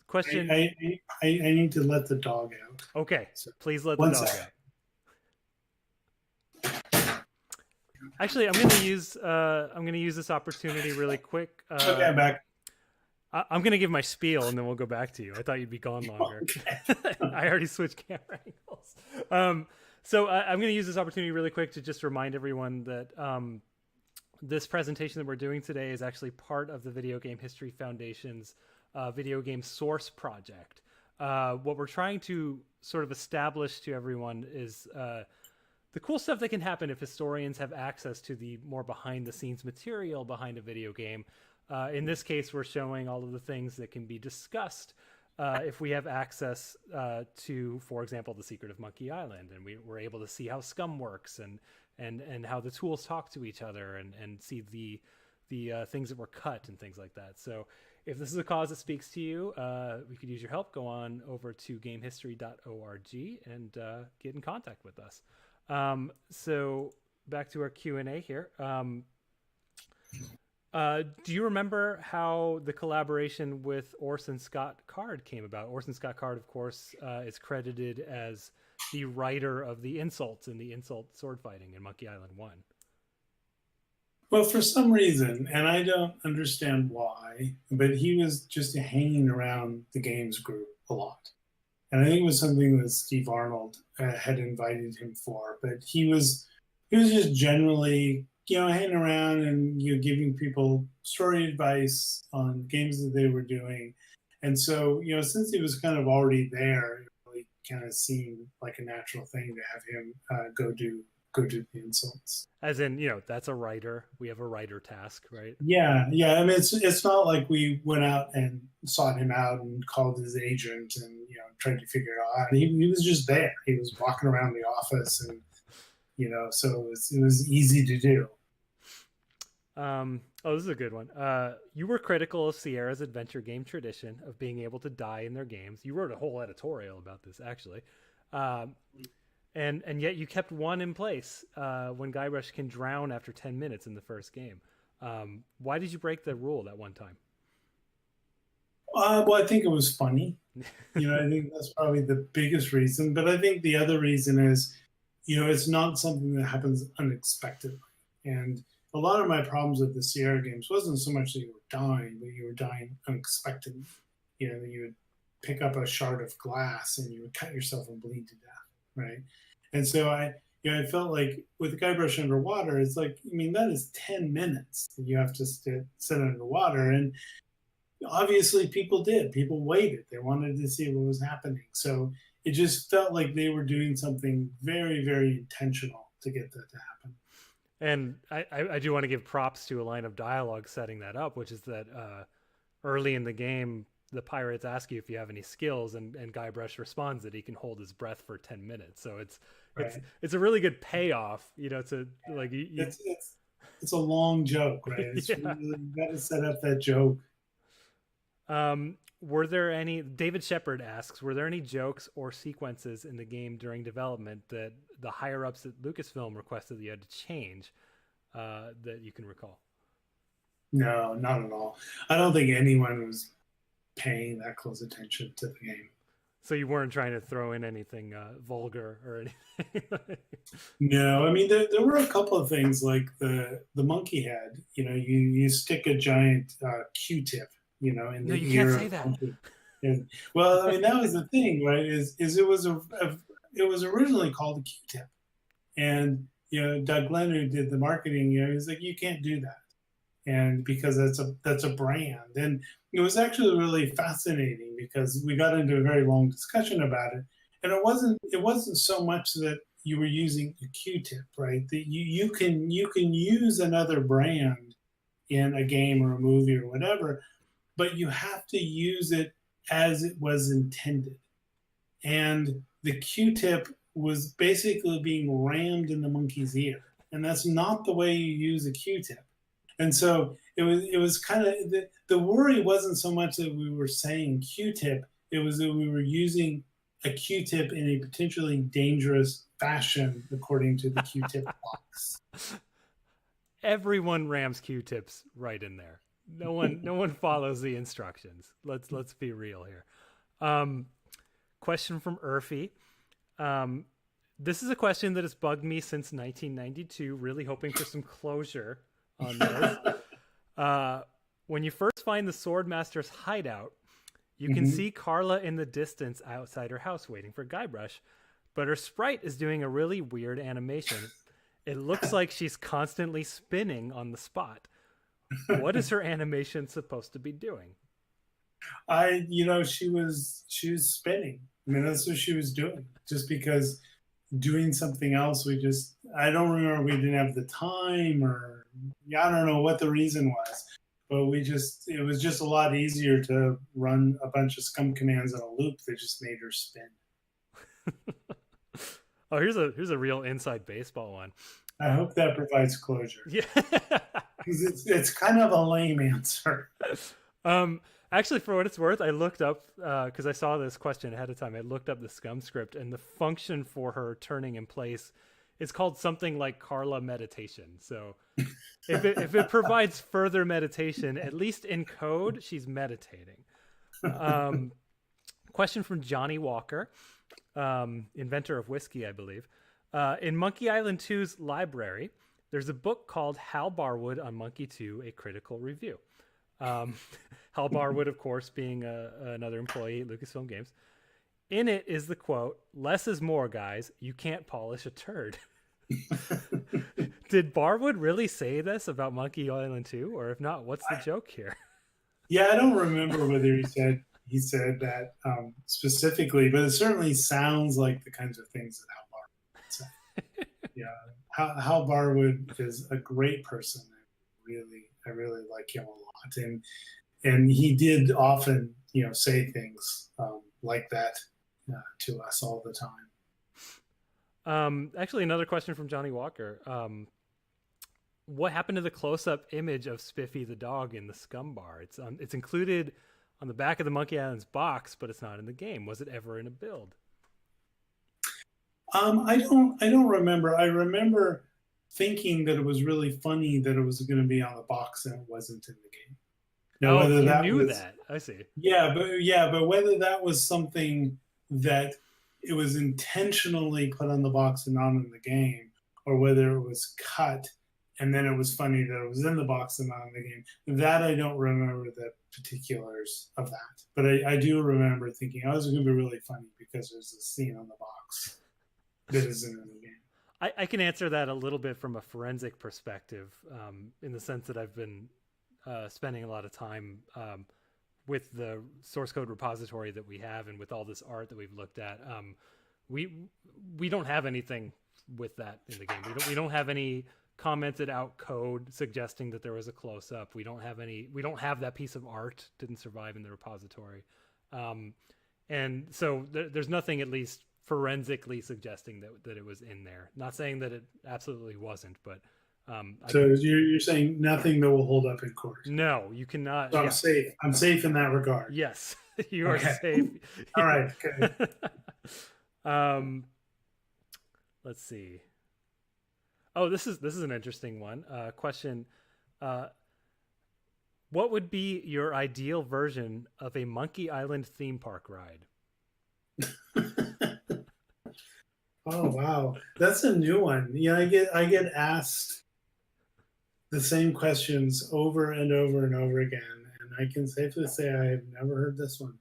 A: Question.
B: I need to let the dog out.
A: Okay, so please let the dog out. Actually, I'm going to use this opportunity really quick.
B: Okay, I'm back.
A: I'm going to give my spiel and then we'll go back to you. I thought you'd be gone longer. Okay. I already switched camera angles. So I'm going to use this opportunity really quick to just remind everyone that this presentation that we're doing today is actually part of the Video Game History Foundation's Video Game Source Project. What we're trying to sort of establish to everyone is the cool stuff that can happen if historians have access to the more behind-the-scenes material behind a video game. In this case, we're showing all of the things that can be discussed if we have access to, for example, The Secret of Monkey Island, and we're able to see how SCUMM works and how the tools talk to each other and see the things that were cut and things like that. So if this is a cause that speaks to you, we could use your help. Go on over to gamehistory.org and get in contact with us. So back to our Q&A here. Do you remember how the collaboration with Orson Scott Card came about? Orson Scott Card, of course, is credited as the writer of the insults in the insult sword fighting in Monkey Island 1.
B: Well, for some reason, and I don't understand why, but he was just hanging around the games group a lot. And I think it was something that Steve Arnold had invited him for. But he was just generally, hanging around and giving people story advice on games that they were doing. And so, since he was kind of already there, it really kind of seemed like a natural thing to have him go do the insults.
A: As in, that's a writer. We have a writer task, right?
B: Yeah. I mean, it's not like we went out and sought him out and called his agent and tried to figure it out. He was just there. He was walking around the office, and so it was easy to do.
A: This is a good one. You were critical of Sierra's adventure game tradition of being able to die in their games. You wrote a whole editorial about this, actually. And yet you kept one in place when Guybrush can drown after 10 minutes in the first game. Why did you break the rule that one time?
B: Well, I think it was funny. I think that's probably the biggest reason. But I think the other reason is, it's not something that happens unexpectedly. And a lot of my problems with the Sierra games wasn't so much that you were dying, but you were dying unexpectedly. You would pick up a shard of glass and you would cut yourself and bleed to death, right? And so I felt like with Guybrush underwater, it's like, that is 10 minutes that you have to sit underwater. And obviously people did. People waited. They wanted to see what was happening. So it just felt like they were doing something very, very intentional to get that to happen.
A: And I do want to give props to a line of dialogue setting that up, which is that early in the game, the pirates ask you if you have any skills, and Guybrush responds that he can hold his breath for 10 minutes. So it's a really good payoff, to like
B: it's a long joke, right? It's really, you got to set up that joke.
A: Were there any, David Shepard asks, were there any jokes or sequences in the game during development that the higher ups at Lucasfilm requested that you had to change, that you can recall?
B: No, not at all. I don't think anyone was paying that close attention to the game.
A: So you weren't trying to throw in anything vulgar or anything?
B: No, I mean, there were a couple of things like the monkey head. You stick a giant Q-tip, in the ear.
A: No, you can't say that.
B: And, well, I mean, that was the thing, right? Is it was originally called a Q-tip, and Doug Glenn, who did the marketing, he's like, you can't do that, and because that's a brand. And it was actually really fascinating because we got into a very long discussion about it, and it wasn't so much that you were using a Q-tip, right? That you can use another brand in a game or a movie or whatever, but you have to use it as it was intended. And the Q-tip was basically being rammed in the monkey's ear, and that's not the way you use a Q-tip. And so it was kind of, the worry wasn't so much that we were saying Q-tip, it was that we were using a Q-tip in a potentially dangerous fashion according to the Q-tip box.
A: Everyone rams Q-tips right in there. No one follows the instructions. Let's be real here. Question from Urfi. This is a question that has bugged me since 1992, really hoping for some closure on this. When you first find the Swordmaster's hideout, you can see Carla in the distance outside her house waiting for Guybrush, but her sprite is doing a really weird animation. It looks like she's constantly spinning on the spot. What is her animation supposed to be doing?
B: She was spinning. I mean, that's what she was doing. Just because doing something else, I don't remember, we didn't have the time, or I don't know what the reason was, but it was just a lot easier to run a bunch of SCUMM commands in a loop that just made her spin.
A: Oh, here's a real inside baseball one.
B: I hope that provides closure.
A: Yeah.
B: Because it's kind of a lame answer.
A: Actually, for what it's worth, I looked up, because I saw this question ahead of time, I looked up the SCUMM script, and the function for her turning in place is called something like Carla meditation. So if it provides further meditation, at least in code, she's meditating. Question from Johnny Walker, inventor of whiskey, I believe. In Monkey Island 2's library, there's a book called Hal Barwood on Monkey 2, A Critical Review. Hal Barwood, of course, being another employee at Lucasfilm Games. In it is the quote, "Less is more, guys. You can't polish a turd." Did Barwood really say this about Monkey Island 2? Or if not, what's the joke here?
B: Yeah, I don't remember whether he said that specifically, but it certainly sounds like the kinds of things that Hal Barwood would say. Yeah, Hal Barwood is a great person. I really like him a lot, and he did often, say things like that to us all the time.
A: Actually, another question from Johnny Walker. What happened to the close-up image of Spiffy the dog in the SCUMM bar? It's included on the back of the Monkey Island's box, but it's not in the game. Was it ever in a build?
B: I don't remember. I remember thinking that it was really funny that it was going to be on the box and it wasn't in the game.
A: Now, whether you knew that, I see.
B: Yeah, but whether that was something that it was intentionally put on the box and not in the game, or whether it was cut and then it was funny that it was in the box and not in the game, that I don't remember the particulars of that. But I do remember thinking, this is going to be really funny because there's a scene on the box that isn't in the game.
A: I can answer that a little bit from a forensic perspective, in the sense that I've been spending a lot of time with the source code repository that we have, and with all this art that we've looked at. We don't have anything with that in the game. We don't have any commented out code suggesting that there was a close up. We don't have that piece of art. Didn't survive in the repository. And so there's nothing at least forensically suggesting that it was in there. Not saying that it absolutely wasn't, but
B: so you're saying nothing that will hold up in court.
A: No, you cannot.
B: So I'm safe. I'm safe in that regard.
A: Yes, you are safe.
B: All right. Okay.
A: Let's see. Oh, this is an interesting one. Question. What would be your ideal version of a Monkey Island theme park ride?
B: Oh wow, that's a new one. Yeah, I get asked the same questions over and over and over again, and I can safely say I have never heard this one.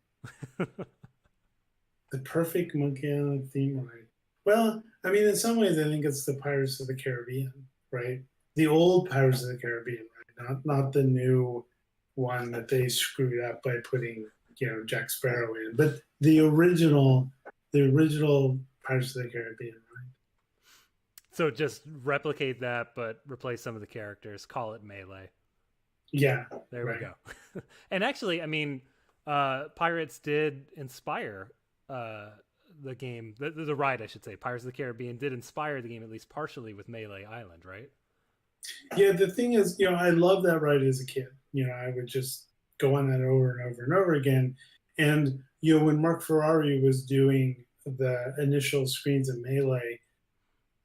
B: The perfect Monkey Island theme ride. Well, I mean, in some ways, I think it's the Pirates of the Caribbean, right? The old Pirates of the Caribbean, right? Not the new one that they screwed up by putting, Jack Sparrow in, but the original Pirates of the Caribbean, right?
A: So just replicate that, but replace some of the characters. Call it Melee.
B: Yeah,
A: there we go. And actually, I mean, Pirates did inspire the game, the ride, I should say. Pirates of the Caribbean did inspire the game at least partially with Melee Island, right?
B: Yeah, the thing is, I loved that ride as a kid. I would just go on that over and over and over again. And when Mark Ferrari was doing the initial screens of Melee,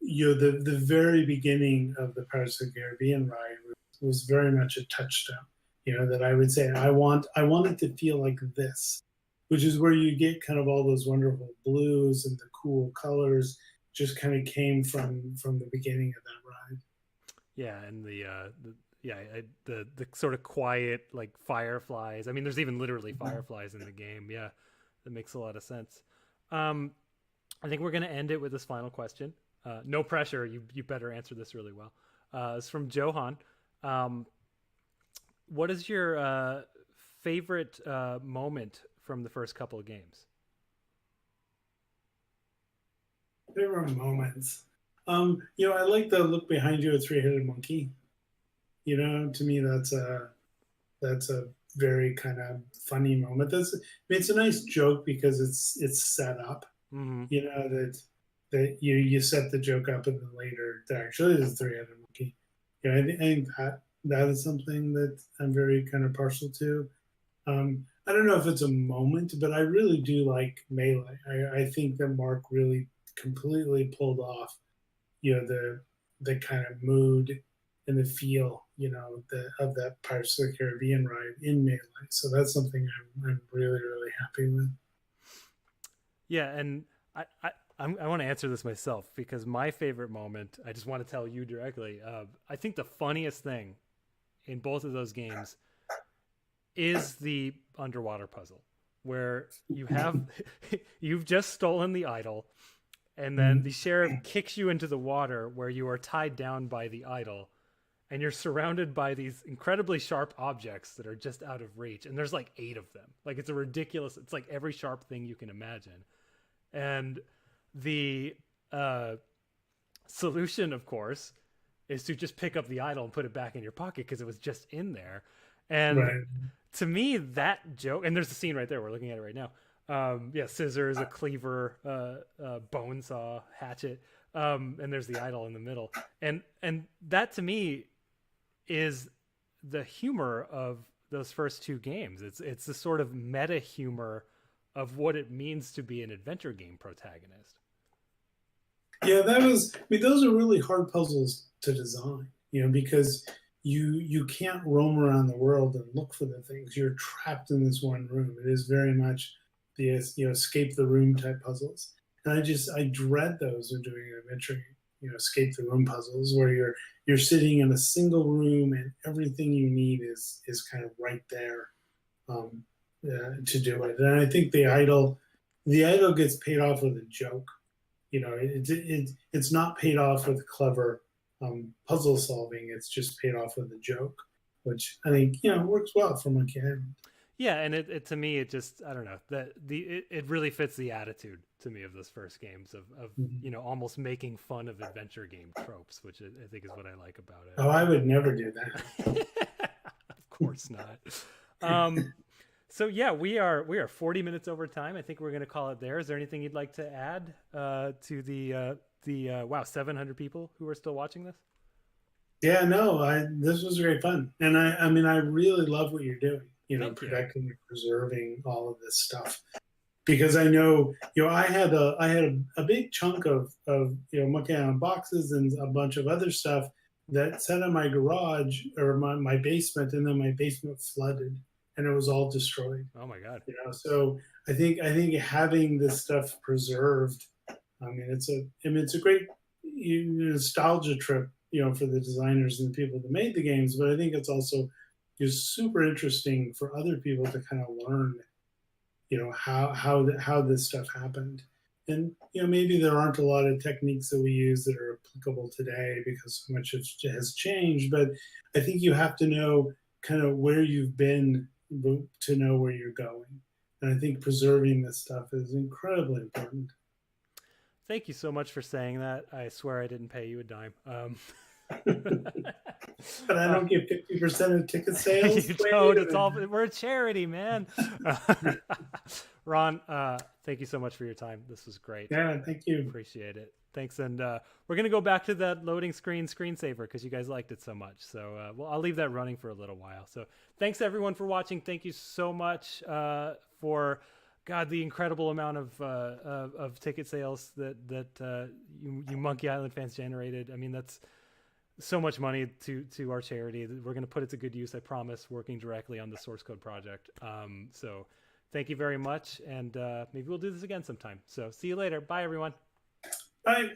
B: the very beginning of the Pirates of the Caribbean ride was very much a touchstone. That I would say I want it to feel like this, which is where you get kind of all those wonderful blues and the cool colors just kind of came from the beginning of that ride.
A: Yeah, and the sort of quiet, like, fireflies. I mean, there's even literally fireflies in the game. Yeah, that makes a lot of sense. I think we're going to end it with this final question. No pressure. You better answer this really well. It's from Johan. What is your favorite moment from the first couple of games?
B: Favorite moments. I like the look behind you, a three-headed monkey. To me, that's a very kind of funny moment. It's a nice joke because it's set up.
A: Mm-hmm.
B: That you set the joke up and then later there actually is a three-headed monkey. I think that is something that I'm very kind of partial to. I don't know if it's a moment, but I really do like Melee. I think that Mark really completely pulled off, the kind of mood and the feel, of that Pirates of the Caribbean ride in Melee. So that's something I'm really, really happy with.
A: Yeah, and I want to answer this myself because my favorite moment, I just want to tell you directly, I think the funniest thing in both of those games is the underwater puzzle where you've just stolen the idol, and then the sheriff kicks you into the water where you are tied down by the idol, and you're surrounded by these incredibly sharp objects that are just out of reach. And there's like 8 of them. Like, it's it's like every sharp thing you can imagine. And the solution, of course, is to just pick up the idol and put it back in your pocket because it was just in there. And to me, that joke, and there's a scene right there, we're looking at it right now. Scissors, a cleaver, bone saw, hatchet, and there's the idol in the middle. And that to me is the humor of those first 2 games. It's the sort of meta humor of what it means to be an adventure game protagonist.
B: Yeah, those are really hard puzzles to design, because you can't roam around the world and look for the things. You're trapped in this one room. It is very much the escape the room type puzzles. And I dread those when doing an adventure game, escape the room puzzles where you're sitting in a single room and everything you need is kind of right there to do it. And I think the idol gets paid off with a joke. It's not paid off with clever puzzle solving. It's just paid off with a joke, which I think works well for Monkey Island.
A: Yeah, and it to me, it just, I don't know, it really fits the attitude to me of those first games of almost making fun of adventure game tropes, which I think is what I like about it.
B: Oh, I would never do that.
A: Of course not. So yeah, we are 40 minutes over time. I think we're going to call it there. Is there anything you'd like to add to the 700 people who are still watching this?
B: Yeah, no, this was great fun, and I mean, I really love what you're doing. Protecting and preserving all of this stuff, because I know, I had a big chunk of Monkey Island boxes and a bunch of other stuff that sat in my garage or my basement, and then my basement flooded and it was all destroyed.
A: Oh my God!
B: So I think having this stuff preserved, I mean, it's a great nostalgia trip, for the designers and the people that made the games. But I think it's also just super interesting for other people to kind of learn, how this stuff happened. And maybe there aren't a lot of techniques that we use that are applicable today because so much has changed. But I think you have to know kind of where you've been to know where you're going. And I think preserving this stuff is incredibly important.
A: Thank you so much for saying that. I swear I didn't pay you a dime.
B: But I don't get 50% of ticket sales.
A: You don't. It's all, we're a charity, man. Ron, thank you so much for your time. This was great.
B: Yeah, thank you.
A: Appreciate it. Thanks. And we're going to go back to that loading screensaver because you guys liked it so much. So I'll leave that running for a little while. So thanks everyone for watching. Thank you so much for the incredible amount of ticket sales that you Monkey Island fans generated. I mean, that's so much money to our charity. We're going to put it to good use, I promise, working directly on the source code project. So thank you very much. And maybe we'll do this again sometime. So see you later. Bye, everyone.
B: Bye.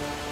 B: much.